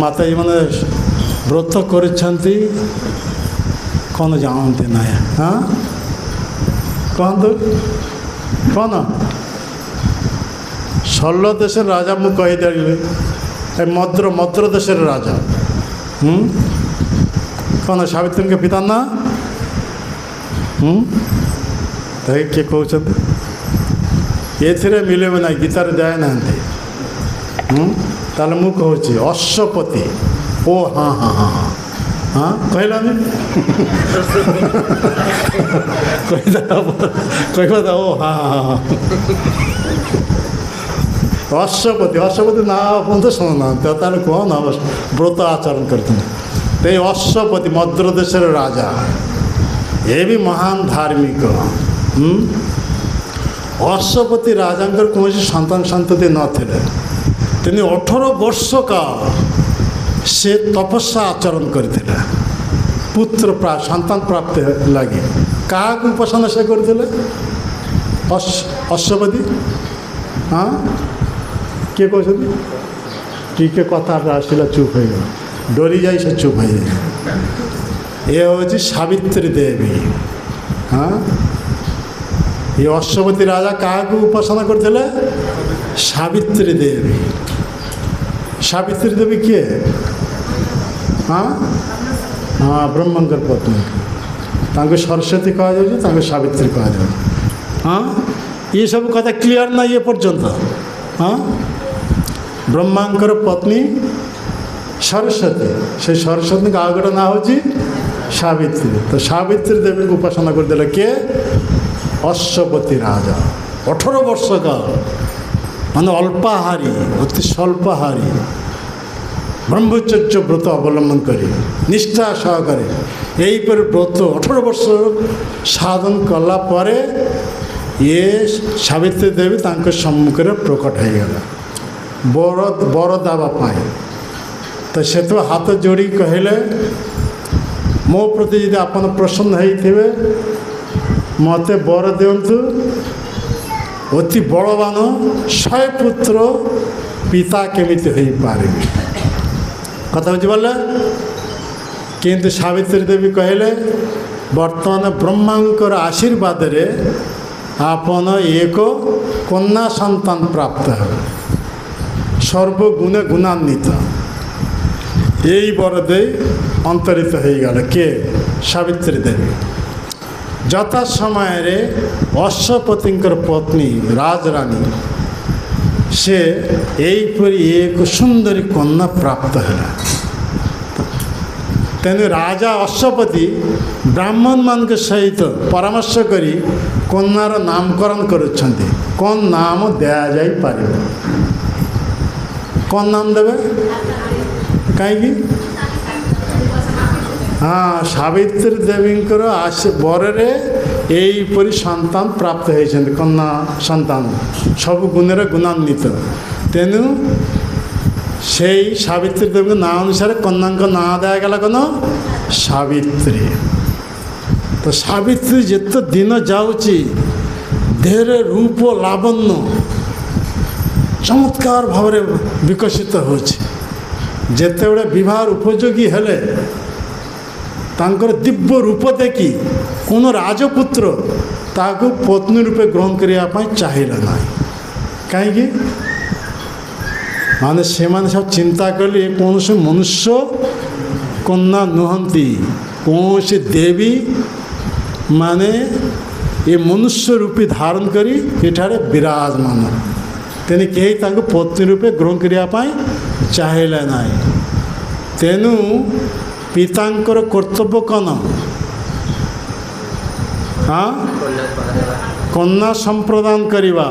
ମାତାଜୀ ମାନେ ବ୍ରତ କରିଛନ୍ତି, କ'ଣ ଜାଣନ୍ତି ନାହିଁ? ହଁ କହନ୍ତୁ କ'ଣ? 16 ଦେଶର ରାଜା ମୁଁ କହିଦେଲି। ଏ ମଦ୍ର ଦେଶର ରାଜା। କ'ଣ ସାବିତ୍ରୀଙ୍କ ପିତା ନା? କିଏ କହୁଛନ୍ତି? ଏଥିରେ ମିଳିବ ନାହିଁ, ଗୀତାରେ ଯାଏ ନାହାନ୍ତି। ତାହେଲେ ମୁଁ କହୁଛି ଅଶ୍ୱପତି। ଓ ହଁ ହଁ ହଁ ହଁ କହିଲାନି? କହିବା ଓ ହଁ ହଁ ହଁ। ଅଶ୍ୱପତି, ଅଶ୍ୱପତି ନାଁ ପର୍ଯ୍ୟନ୍ତ ଶୁଣୁନାହାନ୍ତି, ତାହେଲେ କ'ଣ ବ୍ରତ ଆଚରଣ କରିଥିଲେ? ଏ ଅଶ୍ୱପତି ମଦ୍ର ଦେଶର ରାଜା, ଏ ବି ମହାନ ଧାର୍ମିକ। ଅଶ୍ୱପତି ରାଜାଙ୍କର କୌଣସି ସନ୍ତାନ ସନ୍ତତି ନଥିଲେ। তিনি 18 ବର୍ଷ କାଳ ସେ ତପସ୍ୟା ଆଚରଣ କରିଥିଲେ ପୁତ୍ର ସନ୍ତାନ ପ୍ରାପ୍ତି ଲାଗି। କାହାକୁ ଉପାସନା ସେ କରିଥିଲେ? ଅଶ୍ୱପତି। ହଁ କିଏ କହୁଛନ୍ତି? ଟିକେ କଥାଟା ଆସିଲା ଚୁପ୍ ହେଇଗଲା, ଡରି ଯାଇ ସେ ଚୁପ୍ ହେଇଯାଏ। ଏ ହେଉଛି ସାବିତ୍ରୀ ଦେବୀ। ହଁ ଏ ଅଶ୍ୱପତି ରାଜା କାହାକୁ ଉପାସନା କରିଥିଲେ? ସାବିତ୍ରୀ ଦେବୀ। ସାବିତ୍ରୀ ଦେବୀ କିଏ? ହଁ ହଁ ବ୍ରହ୍ମଙ୍କର ପତ୍ନୀ। ତାଙ୍କୁ ସରସ୍ୱତୀ କୁହାଯାଉଛି, ତାଙ୍କୁ ସାବିତ୍ରୀ କୁହାଯାଉଛି। ହଁ ଏସବୁ କଥା କ୍ଲିଅର ନାହିଁ ଏ ପର୍ଯ୍ୟନ୍ତ। ହଁ ବ୍ରହ୍ମାଙ୍କର ପତ୍ନୀ ସରସ୍ୱତୀ, ସେ ସରସ୍ୱତୀଙ୍କ ଆଉ ଗୋଟେ ନାଁ ହେଉଛି ସାବିତ୍ରୀ। ତ ସାବିତ୍ରୀ ଦେବୀଙ୍କୁ ଉପାସନା କରିଦେଲେ କିଏ? ଅଶ୍ୱପତି ରାଜା। 18 ବର୍ଷ କାଳ, ମାନେ ଅଳ୍ପାହାରୀ, ଅତି ସ୍ୱଳ୍ପାହାରୀ, ব্রহ্মচর্য ব্রত অবলম্বন করে নিষ্ঠা সহকারে এইপରି ব্রত 18 ବର୍ଷ ସାଧନ କଲା ପରେ ଇଏ ସାବିତ୍ରୀ ଦେବୀ ତାଙ୍କ ସମ୍ମୁଖରେ ପ୍ରକଟ ହୋଇଗଲା ବର ଦେବା ପାଇଁ। ତ ସେଠୁ ହାତ ଯୋଡ଼ି କହିଲେ ମୋ ପ୍ରତି ଯଦି ଆପଣ ପ୍ରସନ୍ନ ହେଇଥିବେ ମୋତେ ବର ଦିଅନ୍ତୁ, ଅତି ବଳବାନ 100 ପୁତ୍ର ପିତା କେମିତି ହୋଇପାରିବେ। କଥା ବୁଝିପାରିଲେ? କିନ୍ତୁ ସାବିତ୍ରୀ ଦେବୀ କହିଲେ ବର୍ତ୍ତମାନ ବ୍ରହ୍ମାଙ୍କର ଆଶୀର୍ବାଦରେ ଆପଣ ଏକ କନ୍ୟା ସନ୍ତାନ ପ୍ରାପ୍ତ ହେବେ, ସର୍ବଗୁଣେ ଗୁଣାନ୍ୱିତ। এই বর দেই অন্তরিত হয়ে গেল কে? সাবিত্রী দেবী। যথা সময়ে অশ্বপতিঙ্কর পত্নী রাজরানী সে এইপরি এক সুন্দরী কন্যা প্রাপ্ত ହେଲା। ତେଣୁ ରାଜା ଅଶ୍ୱପତି ବ୍ରାହ୍ମଣମାନଙ୍କ ସହିତ ପରାମର୍ଶ କରି କନ୍ୟାର ନାମକରଣ କରୁଛନ୍ତି। କ'ଣ ନାମ ଦିଆଯାଇପାରିବ? କ'ଣ ନାମ ଦେବେ? କାହିଁକି? ହଁ, ସାବିତ୍ରୀ ଦେବୀଙ୍କର ବରରେ ଏଇପରି ସନ୍ତାନ ପ୍ରାପ୍ତ ହୋଇଛନ୍ତି, କନ୍ୟା ସନ୍ତାନ ସବୁ ଗୁଣରେ ଗୁଣାନ୍ୱିତ। ତେଣୁ ସେଇ ସାବିତ୍ରୀ ଦେବୀଙ୍କ ନାଁ ଅନୁସାରେ କନ୍ୟାଙ୍କ ନାଁ ଦିଆଗଲା କ'ଣ? ସାବିତ୍ରୀ। ତ ସାବିତ୍ରୀ ଯେତେ ଦିନ ଯାଉଛି ଦେହରେ ରୂପ ଲାବଣ୍ୟ ଚମତ୍କାର ଭାବରେ ବିକଶିତ ହେଉଛି। ଯେତେବେଳେ ବିବାହ ଉପଯୋଗୀ ହେଲେ ତାଙ୍କର ଦିବ୍ୟ ରୂପ ଦେଖି କ'ଣ ରାଜପୁତ୍ର ତାକୁ ପତ୍ନୀ ରୂପେ ଗ୍ରହଣ କରିବା ପାଇଁ ଚାହିଁଲା ନାହିଁ। କାହିଁକି? ମାନେ ସେମାନେ ସବୁ ଚିନ୍ତା କଲେ କୌଣସି ମନୁଷ୍ୟ କନ୍ୟା ନୁହନ୍ତି, କୌଣସି ଦେବୀ ମାନେ ଏ ମନୁଷ୍ୟ ରୂପୀ ଧାରଣ କରି ଏଠାରେ ବିରାଜମାନ। ତେଣୁ କେହି ତାଙ୍କୁ ପତ୍ନୀ ରୂପେ ଗ୍ରହଣ କରିବା ପାଇଁ ଚାହିଁଲେ ନାହିଁ। ତେଣୁ ପିତାଙ୍କର କର୍ତ୍ତବ୍ୟ କ'ଣ? ହଁ, କନ୍ୟା ସମ୍ପ୍ରଦାନ କରିବା।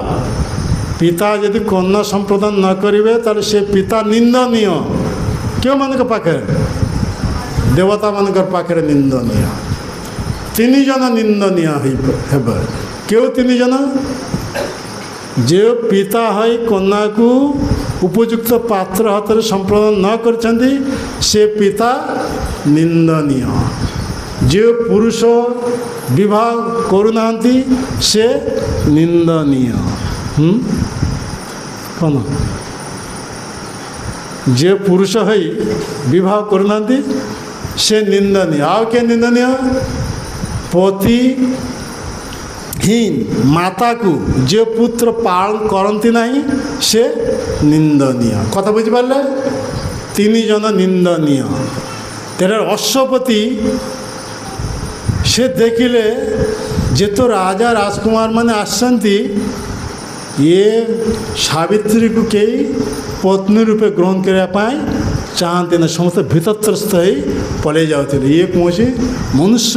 ପିତା ଯଦି କନ୍ୟା ସମ୍ପ୍ରଦାନ ନ କରିବେ ତାହେଲେ ସେ ପିତା ନିନ୍ଦନୀୟ। କେଉଁମାନଙ୍କ ପାଖରେ? ଦେବତାମାନଙ୍କର ପାଖରେ ନିନ୍ଦନୀୟ। 3 ଜଣ ନିନ୍ଦନୀୟ ହେବେ। କେଉଁ 3 ଜଣ? যে পিতা হয়ে কন্যাକୁ ଉପଯୁକ୍ତ ପାତ୍ର ହାତରେ ସମ୍ପ୍ରଦାନ ନ କରିଛନ୍ତି ସେ ପିତା ନିନ୍ଦନୀୟ। ଯେଉଁ ପୁରୁଷ ବିବାହ କରୁନାହାନ୍ତି ସେ ନିନ୍ଦନୀୟ। କ'ଣ? যে ପୁରୁଷ ହୋଇ ବିବାହ କରୁନାହାନ୍ତି ସେ ନିନ୍ଦନୀୟ। ଆଉ କିଏ ନିନ୍ଦନୀୟ? ପତି ହୀନ ମାତାକୁ যে পুত্র পালন କରନ୍ତି ନାହିଁ ସେ ନିନ୍ଦନୀୟ। କଥା ବୁଝିପାରିଲେ? 3 ଜଣ ନିନ୍ଦନୀୟ। ତେଣୁ ଅଶ୍ୱପତି ସେ ଦେଖିଲେ ଯେତେ ରାଜା ରାଜକୁମାର ମାନେ ଆସିଛନ୍ତି ଇଏ ସାବିତ୍ରୀକୁ କେହି ପତ୍ନୀ ରୂପେ ଗ୍ରହଣ କରିବା ପାଇଁ ଚାହାନ୍ତି ନା, ସମସ୍ତେ ଭୀତତ୍ରସ୍ତ ହୋଇ ପଳାଇ ଯାଉଥିଲେ। ଇଏ କୌଣସି ମନୁଷ୍ୟ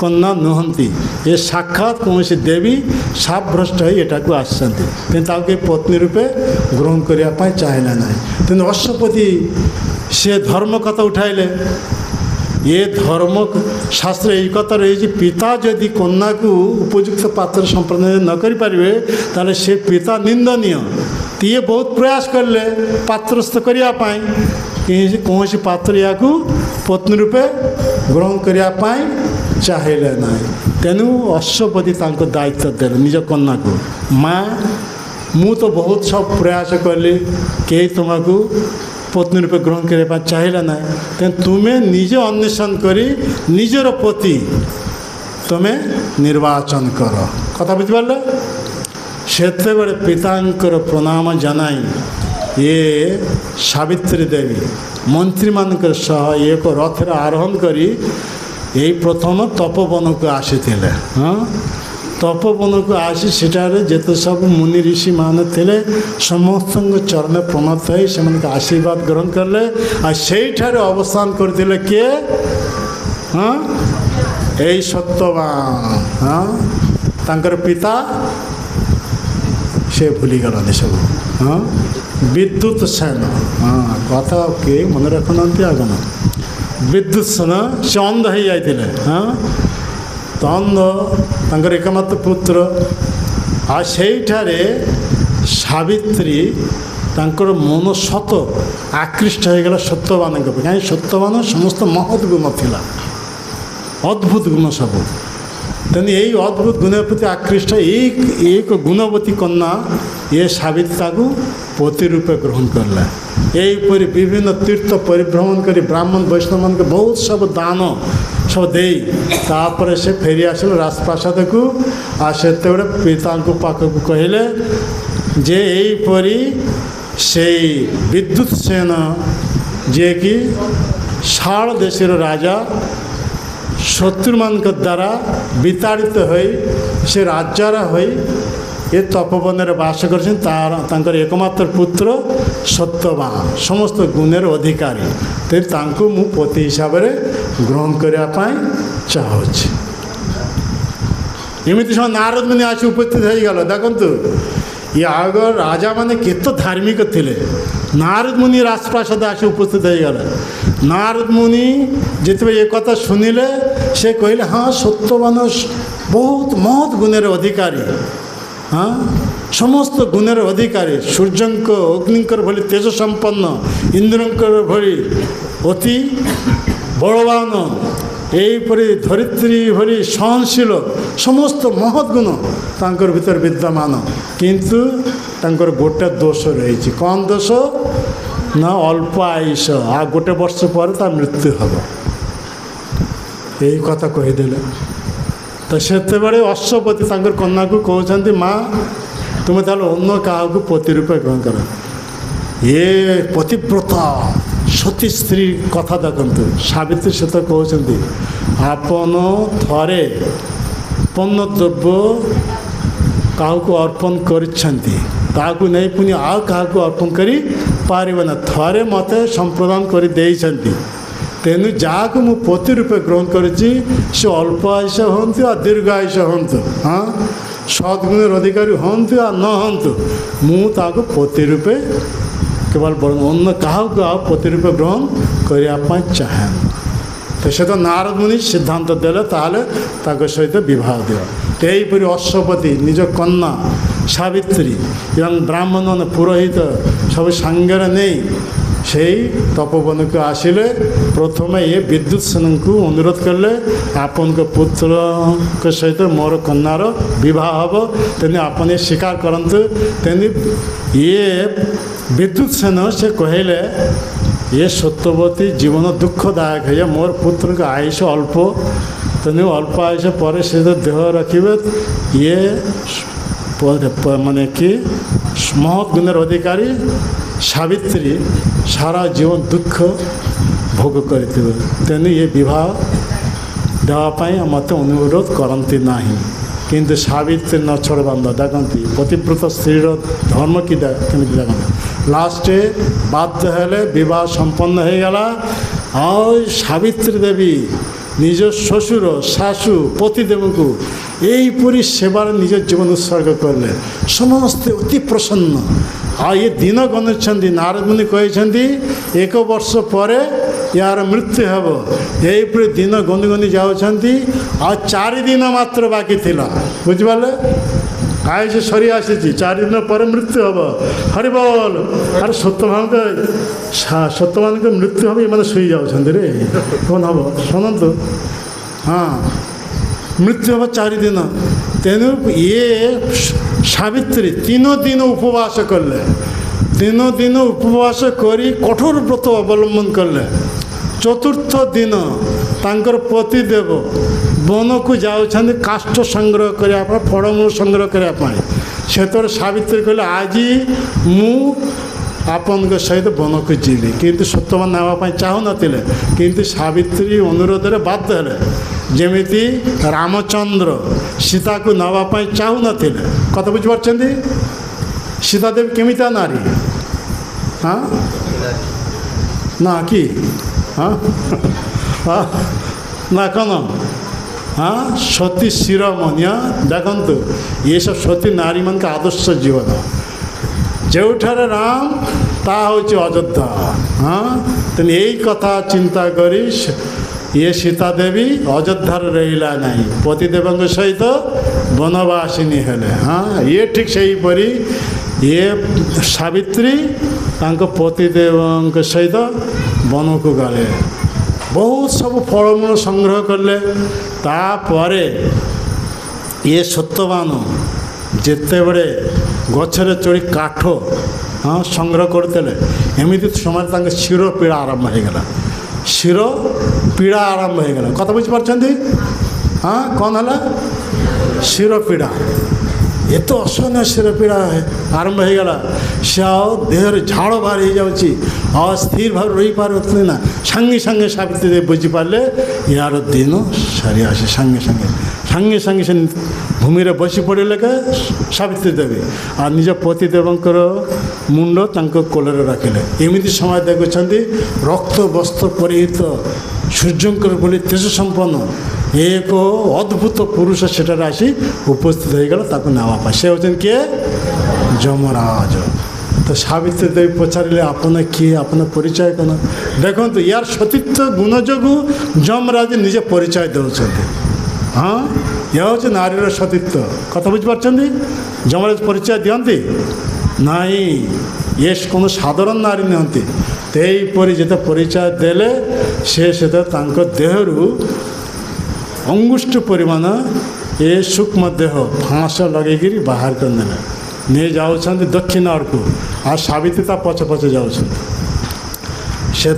କନ୍ୟା ନୁହନ୍ତି, ଏ ସାକ୍ଷାତ କୌଣସି ଦେବୀ ସାପଭ୍ରଷ୍ଟ ହୋଇ ଏଠାକୁ ଆସିଛନ୍ତି। କିନ୍ତୁ ତାକୁ କେହି ପତ୍ନୀ ରୂପେ ଗ୍ରହଣ କରିବା ପାଇଁ ଚାହିଁଲା ନାହିଁ। ତେଣୁ ଅଶ୍ୱପତି ସେ ଧର୍ମ କଥା ଉଠାଇଲେ। ଏ ଧର୍ମ ଶାସ୍ତ୍ର এই କଥା ରହିଛି, ପିତା ଯଦି କନ୍ୟାକୁ ଉପଯୁକ୍ତ ପାତ୍ର ସମ୍ପ୍ରଦାନ ନ କରିପାରିବେ ତାହେଲେ ସେ ପିତା ନିନ୍ଦନୀୟ। ଇଏ ବହୁତ ପ୍ରୟାସ କଲେ ପାତ୍ରସ୍ଥ କରିବା ପାଇଁ, କୌଣସି ପାତ୍ର ୟାକୁ ପତ୍ନୀ ରୂପେ ଗ୍ରହଣ କରିବା ପାଇଁ ଚାହିଁଲେ ନାହିଁ। ତେଣୁ ଅଶ୍ୱପତି ତାଙ୍କ ଦାୟିତ୍ୱ ଦେଲେ ନିଜ କନ୍ୟାକୁ। ମା, ମୁଁ ତ ବହୁତ ସବୁ ପ୍ରୟାସ କଲି, କେହି ତୁମକୁ ପତ୍ନୀ ରୂପେ ଗ୍ରହଣ କରିବା ପାଇଁ ଚାହିଁଲା ନାହିଁ। ତେଣୁ ତୁମେ ନିଜେ ଅନ୍ୱେଷଣ କରି ନିଜର ପତି ତୁମେ ନିର୍ବାଚନ କର। କଥା ବୁଝିପାରିଲ? ସେତେବେଳେ ପିତାଙ୍କର ପ୍ରଣାମ ଜଣାଇ ଏ ସାବିତ୍ରୀ ଦେବୀ ମନ୍ତ୍ରୀମାନଙ୍କର ସହ ଏକ ରଥରେ ଆରୋହଣ କରି ଏଇ ପ୍ରଥମ ତପୋବନକୁ ଆସିଥିଲେ। ହଁ, ତପୋବନକୁ ଆସି ସେଠାରେ ଯେତେ ସବୁ ମୁନି ଋଷିମାନେ ଥିଲେ ସମସ୍ତଙ୍କ ଚରଣରେ ପ୍ରଣତ ହୋଇ ସେମାନଙ୍କ ଆଶୀର୍ବାଦ ଗ୍ରହଣ କଲେ। ଆଉ ସେଇଠାରେ ଅବସ୍ଥାନ କରିଥିଲେ କିଏ? ହଁ, ଏଇ ସତ୍ୟବାନ। ହଁ, ତାଙ୍କର ପିତା ସେ ଭୁଲିଗଲାନି ସବୁ। ହଁ, ବିଦ୍ୟୁତ ସେନ, ହଁ କଥା କିଏ ମନେ ରଖୁନାହାନ୍ତି ଆଗ ନା। ବିଦ୍ୟୁତ ସେନ ସେ ଅନ୍ଧ ହେଇଯାଇଥିଲେ। ହଁ, ତ ଅନ୍ଧ ତାଙ୍କର ଏକମାତ୍ର ପୁତ୍ର। ଆଉ ସେଇଠାରେ ସାବିତ୍ରୀ ତାଙ୍କର ମନ ସତ ଆକୃଷ୍ଟ ହୋଇଗଲା ସତ୍ୟବାନଙ୍କ ପାଇଁ। କାହିଁକି ସତ୍ୟବାନ ସମସ୍ତ ମହତ୍ ଗୁଣ ଥିଲା, ଅଦ୍ଭୁତ ଗୁଣ ସବୁ। ତେଣୁ ଏଇ ଅଦ୍ଭୁତ ଗୁଣ ପ୍ରତି ଆକୃଷ୍ଟ ଏକ ଗୁଣବତୀ କନ୍ୟା ଏ ସାବିତ୍ରୀ ତାକୁ ପତି ରୂପେ ଗ୍ରହଣ କଲା। ଏହିପରି ବିଭିନ୍ନ ତୀର୍ଥ ପରିଭ୍ରମଣ କରି ବ୍ରାହ୍ମଣ ବୈଷ୍ଣବମାନଙ୍କୁ ବହୁତ ସବୁ ଦାନ ସବୁ ଦେଇ ତାପରେ ସେ ଫେରି ଆସିଲେ ରାଜପ୍ରାସାଦକୁ। ଆଉ ସେତେବେଳେ ପିତାଙ୍କ ପାଖକୁ କହିଲେ ଯେ ଏହିପରି ସେଇ ବିଦ୍ୟୁତ ସେନ ଯିଏକି ଶାଳ ଦେଶର ରାଜା ଶତ୍ରୁମାନଙ୍କ ଦ୍ୱାରା ବିତାଡ଼ିତ ହୋଇ ସେ ରାଜାର ହୋଇ ଏ ତପବନରେ ବାସ କରିଛନ୍ତି। ତାଙ୍କର ଏକମାତ୍ର ପୁତ୍ର ସତ୍ୟବାନ ସମସ୍ତ ଗୁଣର ଅଧିକାରୀ। ତେଣୁ ତାଙ୍କୁ ମୁଁ ପତି ହିସାବରେ ଗ୍ରହଣ କରିବା ପାଇଁ ଚାହୁଁଛି। ଏମିତି ସମୟ ନାରଦ ମୁନି ଆସି ଉପସ୍ଥିତ ହୋଇଗଲେ। ଦେଖନ୍ତୁ ଏ ଆଗ ରାଜାମାନେ କେତେ ଧାର୍ମିକ ଥିଲେ। ନାରଦ ମୁନି ରାଜପ୍ରାସାଦ ଆସି ଉପସ୍ଥିତ ହୋଇଗଲେ। ନାରଦ ମୁନି ଯେତେବେଳେ ଏ କଥା ଶୁଣିଲେ ସେ କହିଲେ ହଁ ସତ୍ୟବାନ ବହୁତ ମହତ୍ ଗୁଣର ଅଧିକାରୀ। ହଁ, ସମସ୍ତ ଗୁଣର ଅଧିକାରୀ, ସୂର୍ଯ୍ୟଙ୍କ ଅଗ୍ନିଙ୍କର ଭଳି ତେଜ ସମ୍ପନ୍ନ, ଇନ୍ଦ୍ରଙ୍କର ଭଳି ଅତି ବଳବାନ, ଏହିପରି ଧରିତ୍ରୀ ଭଳି ସହନଶୀଳ, ସମସ୍ତ ମହତ୍ ଗୁଣ ତାଙ୍କର ଭିତରେ ବିଦ୍ୟମାନ। କିନ୍ତୁ ତାଙ୍କର ଗୋଟେ ଦୋଷ ରହିଛି। କ'ଣ ଦୋଷ ନା ଅଳ୍ପ ଆୟୁଷ, ଆଉ ଗୋଟେ ବର୍ଷ ପରେ ତା ମୃତ୍ୟୁ ହେବ। ଏହି କଥା କହିଦେଲେ। ତ ସେତେବେଳେ ଅଶ୍ୱପତି ତାଙ୍କର କନ୍ୟାକୁ କହୁଛନ୍ତି ମା ତୁମେ ତାହେଲେ ଅନ୍ୟ କାହାକୁ ପତି ରୂପେ ଗ୍ରହଣ କର। ଏ ପତିବ୍ରତା ସତୀ ସ୍ତ୍ରୀ କଥା ଦେଖନ୍ତୁ। ସାବିତ୍ରୀ ସହିତ କହୁଛନ୍ତି ଆପଣ ଥରେ ପନ୍ନ ଦ୍ରବ୍ୟ କାହାକୁ ଅର୍ପଣ କରିଛନ୍ତି ତାହାକୁ ନେଇ ପୁଣି ଆଉ କାହାକୁ ଅର୍ପଣ କରିପାରିବେ ନା। ଥରେ ମୋତେ ସମ୍ପ୍ରଦାନ କରି ଦେଇଛନ୍ତି। ତେଣୁ ଯାହାକୁ ମୁଁ ପତି ରୂପେ ଗ୍ରହଣ କରିଛି ସେ ଅଳ୍ପ ଆୟୁଷ ହୁଅନ୍ତୁ ଆଉ ଦୀର୍ଘ ଆୟୁଷ ହୁଅନ୍ତୁ, ହଁ ସଦ୍ଗୁଣର ଅଧିକାରୀ ହୁଅନ୍ତୁ ଆଉ ନ ହୁଅନ୍ତୁ, ମୁଁ ତାହାକୁ ପତି ରୂପେ କେବଳ ଅନ୍ୟ କାହାକୁ ଆଉ ପତି ରୂପେ ଗ୍ରହଣ କରିବା ପାଇଁ ଚାହେଁ। ତ ସେ ତ ନାରଦ ମୁନି ସିଦ୍ଧାନ୍ତ ଦେଲେ ତାହେଲେ ତାଙ୍କ ସହିତ ବିବାହ ଦିଅ। ଏହିପରି ଅଶ୍ୱପତି ନିଜ କନ୍ୟା ସାବିତ୍ରୀ ଏବଂ ବ୍ରାହ୍ମଣ ପୁରୋହିତ ସବୁ ସାଙ୍ଗରେ ନେଇ সেই তপবনକୁ ଆସିଲେ। ପ୍ରଥମେ ଏ ବିଦ୍ୟୁତ ସେନଙ୍କୁ ଅନୁରୋଧ କଲେ ଆପଣଙ୍କ ପୁତ୍ରଙ୍କ ସହିତ ମୋର କନ୍ୟାର ବିବାହ ହେବ, ତେଣୁ ଆପଣ ଏ ସ୍ୱୀକାର କରନ୍ତୁ। ତେଣୁ ଇଏ ବିଦ୍ୟୁତ ସେନ ସେ କହିଲେ ଏ ସତ୍ୟବତୀ ଜୀବନ ଦୁଃଖଦାୟକ ହେ, ମୋର ପୁତ୍ରଙ୍କ ଆୟୁଷ ଅଳ୍ପ, ତେଣୁ ଅଳ୍ପ ଆୟୁଷ ପରେ ସେ ଦେହ ରଖିବେ। ଇଏ ମାନେ କି ମହତ୍ ଗୁଣର ଅଧିକାରୀ ସାବିତ୍ରୀ ସାରା ଜୀବନ ଦୁଃଖ ଭୋଗ କରିଥିବେ। ତେଣୁ ଏ ବିବାହ ଦେବା ପାଇଁ ମୋତେ ଅନୁରୋଧ କରନ୍ତି ନାହିଁ। କିନ୍ତୁ ସାବିତ୍ରୀ ନଛଡ଼ ବାନ୍ଧ ଦେଖନ୍ତି ପତିବ୍ରତ ସ୍ତ୍ରୀର ଧର୍ମ କି କେମିତି ଦେଖନ୍ତି। ଲାଷ୍ଟରେ ବାଧ୍ୟ ହେଲେ ବିବାହ ସମ୍ପନ୍ନ ହୋଇଗଲା। ଆଉ ସାବିତ୍ରୀ ଦେବୀ ନିଜ ଶ୍ୱଶୁର ଶାଶୁ ପତିଦେବଙ୍କୁ ଏହିପରି ସେବାରେ ନିଜ ଜୀବନ ଉତ୍ସର୍ଗ କଲେ। ସମସ୍ତେ ଅତି ପ୍ରସନ୍ନ। ଆଉ ଇଏ ଦିନ ଗଣୁଛନ୍ତି। ନାରଦ ମୁନି କହିଛନ୍ତି 1 ବର୍ଷ ପରେ ୟାର ମୃତ୍ୟୁ ହେବ। ଏହିପରି ଦିନ ଗଣି ଗଣି ଯାଉଛନ୍ତି। ଆଉ 4 ଦିନ ମାତ୍ର ବାକି ଥିଲା, ବୁଝିପାରିଲେ। ଆୟୁଷ ସରି ଆସିଛି, 4 ଦିନ ପରେ ମୃତ୍ୟୁ ହେବ। ହରିବୋଲ। ଆରେ ସତ୍ୟମାନଙ୍କ ମୃତ୍ୟୁ ହେବ, ଏମାନେ ଶୋଇ ଯାଉଛନ୍ତି ରେ, କ'ଣ ହେବ ଶୁଣନ୍ତୁ। ହଁ, ମୃତ୍ୟୁ ହେବ 4 ଦିନ। ତେଣୁ ଇଏ ସାବିତ୍ରୀ 3 ଦିନ ଉପବାସ କଲେ। 3 ଦିନ ଉପବାସ କରି କଠୋର ବ୍ରତ ଅବଲମ୍ବନ କଲେ। 4ଥ ଦିନ ତାଙ୍କର ପତିଦେବ ବନକୁ ଯାଉଛନ୍ତି କାଷ୍ଠ ସଂଗ୍ରହ କରିବା ପାଇଁ, ଫଳମୂଳ ସଂଗ୍ରହ କରିବା ପାଇଁ। ସେତେବେଳେ ସାବିତ୍ରୀ କହିଲେ ଆଜି ମୁଁ ଆପଣଙ୍କ ସହିତ ବନକୁ ଯିବି। କିନ୍ତୁ ସତ୍ୟବାନ ନେବା ପାଇଁ ଚାହୁଁନଥିଲେ, କିନ୍ତୁ ସାବିତ୍ରୀ ଅନୁରୋଧରେ ବାଧ୍ୟ ହେଲେ। ଯେମିତି ରାମଚନ୍ଦ୍ର ସୀତାକୁ ନେବା ପାଇଁ ଚାହୁଁନଥିଲେ। କଥା ବୁଝିପାରୁଛନ୍ତି। ସୀତାଦେବୀ କେମିତିଆ ନାରୀ? ହଁ ନା କି? ହଁ ନା କ'ଣ? हाँ सती शिरोमणि देखु ये सब सती नारी मान के आदर्श जीवन जोठारे राम ता हूँ अयोध्या। हाँ तेणु यही कथा चिंता करी ये सीता देवी अयोध्यार रहा ना पतिदेव सहित वनवासिनी हेले। हाँ ये ठीक से परी ये सावित्री तांको पतिदेव सहित वन को गले बहुत सब फलमूल संग्रह कले तापरे ये सत्यवान जिते बड़े गचर चढ़ी काठ हाँ संग्रह करते एमती समय शिर पीड़ा आरंभ हो गला शिर पीड़ा आरंभ हो गला कत बुझीपार हाँ कौन है शिर पीड़ा ये तो असहनीय शिर पीड़ा आरंभ हो गला से देहर झाड़ बाहर हो जाऊँगी और स्थिर भाव रही पारे ना संगे संगे सावित्री देवी बुझीपारे यार दिन सारी आसे संगे संगे संगे संगे से भूमि रे बसी पड़े के सावित्री देवी आ निज पतिदेवंकर मुंड तांको कोलरे रखिले एमती समय देखुं रक्त वस्त्र परिहित सूर्यंकर बोली तेज संपन्न एक अद्भुत पुरुष सेठार आसी उपस्थित हो गला नावा से होचन किए जमराज। तो सावित्री देवी पचारे आपन किए आपन परिचय कौन देखु यार सतीत्व गुण जो जमराज निजे परिचय दौरान। हाँ यह हूँ नारीर सतीत्व कथा बुझीपार जमराज परिचय दिखती नाई ये कौन साधारण नारी नुहति तेपरी जिते परिचय देले से देहरु अंगुष्ठ परिमाण ये सूक्ष्म देह फाँस लगे बाहर कर नहीं जाऊँ दक्षिण आड़ को आ सावित्री ता पछ पछ जाऊँ से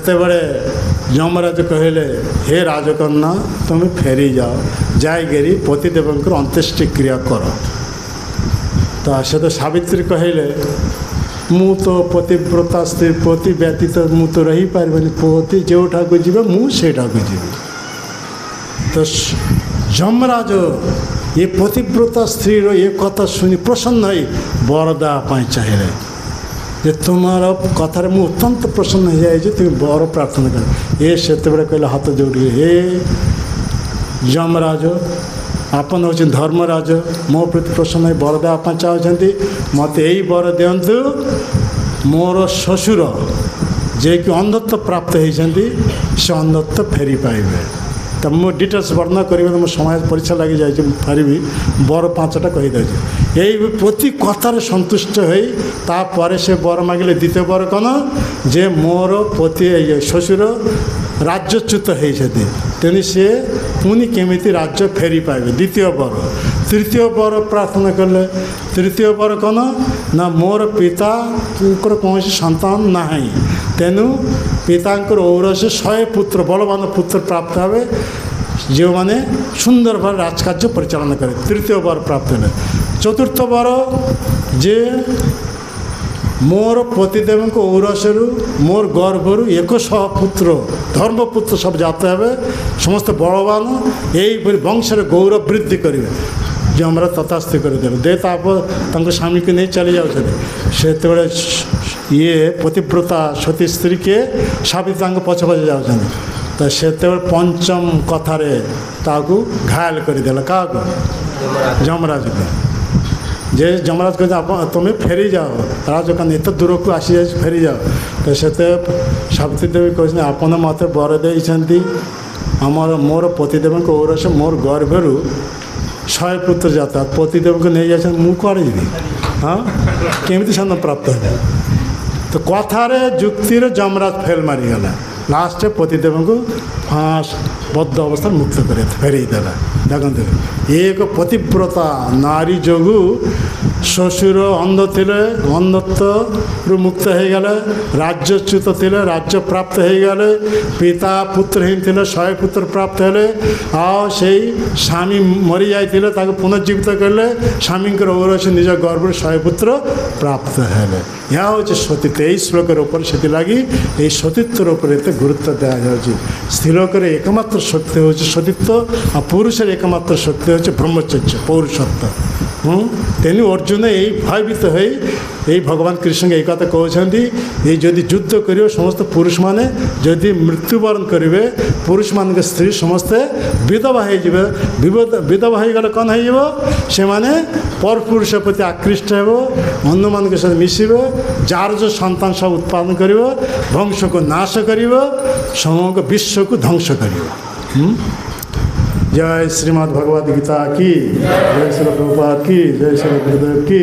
यमराज कहले हे राजकन्या तुम फेरी जाओ जाइरी पतिदेवंकर अंत्येष्टि क्रिया कर। तो से तो सावित्री कहले मु तो पतिव्रता स्त्री पति व्यतीत मु तो रही पारे पति जोटा को जीवे मुझा को जीवी। तो यमराज ये पतिव्रता स्त्री ये कथा शुणी प्रसन्न है वर देवाई चाहिए जे तुमार कथार मु अत्यंत प्रसन्न हो जाए तुम वर प्रार्थना कर। ये से कहले हाथ जोड़ी हे यमराज आपन हूँ धर्मराज मो प्रति प्रसन्न है वर देवाई चाहते मत यही वर दिंतु मोर शशुर जे कि अंधत्व प्राप्त होती से अंधत्व फेरी पाइबे। तो मु डिटेल्स वर्णना करें तो मो समय परीक्षा लगी जाए पारि बर 5टा कहीदे यही प्रति कथार सन्तुष्ट होपर से वर मागिले द्वितीय वर कौन जे मोर पति शशुर राज्यच्युत होती तेणु सी पुणी केमी राज्य फेरी पाइबे द्वितीय वर। तृतीय वर प्रार्थना कले तृतीय वर कौन ना मोर पिता कौन सन्तान ना तेणु पितांकर औरसे 100 पुत्र बलवान पुत्र प्राप्त हे जो मैंने सुंदर भाव राजकार्य परिचालन करे तृतीय वर प्राप्त है। चतुर्थ वर जे मोर पतिदेव औरसरु मोर गर्भरु 100 पुत्र धर्मपुत्र सब जात हे समस्त बलवान यही वंशर गौरव वृद्धि करेंगे जो हमारा तथास्थ करदे दे ताप स्वामी को नहीं चली जाते ये पतिव्रता सती स्त्री के सावित्री पछ पछ जाऊँ तो से पंचम कथार घायल करदेला क्या जमराज को जे जमराज कहते आप तुम्हें फेरी जाओ राजकन्या एत दूर को आसी जाए फेरी जाओ। तो से सावित्री देवी कहते आपन मत वर देती आमर मोर पतिदेव औरस मोर गर्भरु 100 पुत्र जाता पतिदेव को नहीं जाए मु कड़े जी हाँ केमी सन्तान प्राप्त है। तो कथार जुक्तिर जमराज फेल मारीगला लास्ट पतिदेव को फाँस बद्ध अवस्था मुक्त कर फेरईदेला। देखते एक पतिव्रता नारी जो शशुर अंध थे अंधत्व मुक्त हो गले राज्यच्युत थे राज्य प्राप्त हो गले पिता पुत्रहीन थे 100 पुत्र प्राप्त हेले आई स्वामी मरी जाते पुनर्जीवित कले स्वामी औरस निज गर्भ 100 पुत्र प्राप्त हेले। यह हूँ सतीत्व यही श्लोक ऊपर से लगी ये सतीत्वर ऊपर एत गुरुत्व दिया जाए। स्त्रीलोकर एकमात्र शक्ति हूँ सतीत्व आ पुरुषर एकमात्र शक्ति हूँ ब्रह्मचर्य पौरुषत्व तेणु अर्जुन यही भयभीत हो भगवान कृष्ण के कथा कहते ये जदि युद्ध कर समस्त पुरुष माने जदि मृत्युवरण करेंगे पुरुष मान स्त्री समस्ते विधवा विधवा हो गले कौन हो माने पर पुरुष प्रति आकृष्ट हो अन्य मान सहित मिसब जार जो सन्तान सब उत्पादन कर वंश को नाश कर समग्र विश्व को ध्वंस कर। जय श्रीमद् भगवद गीता की, जय श्री प्रभुपाद की, जय श्री गुरुदेव की।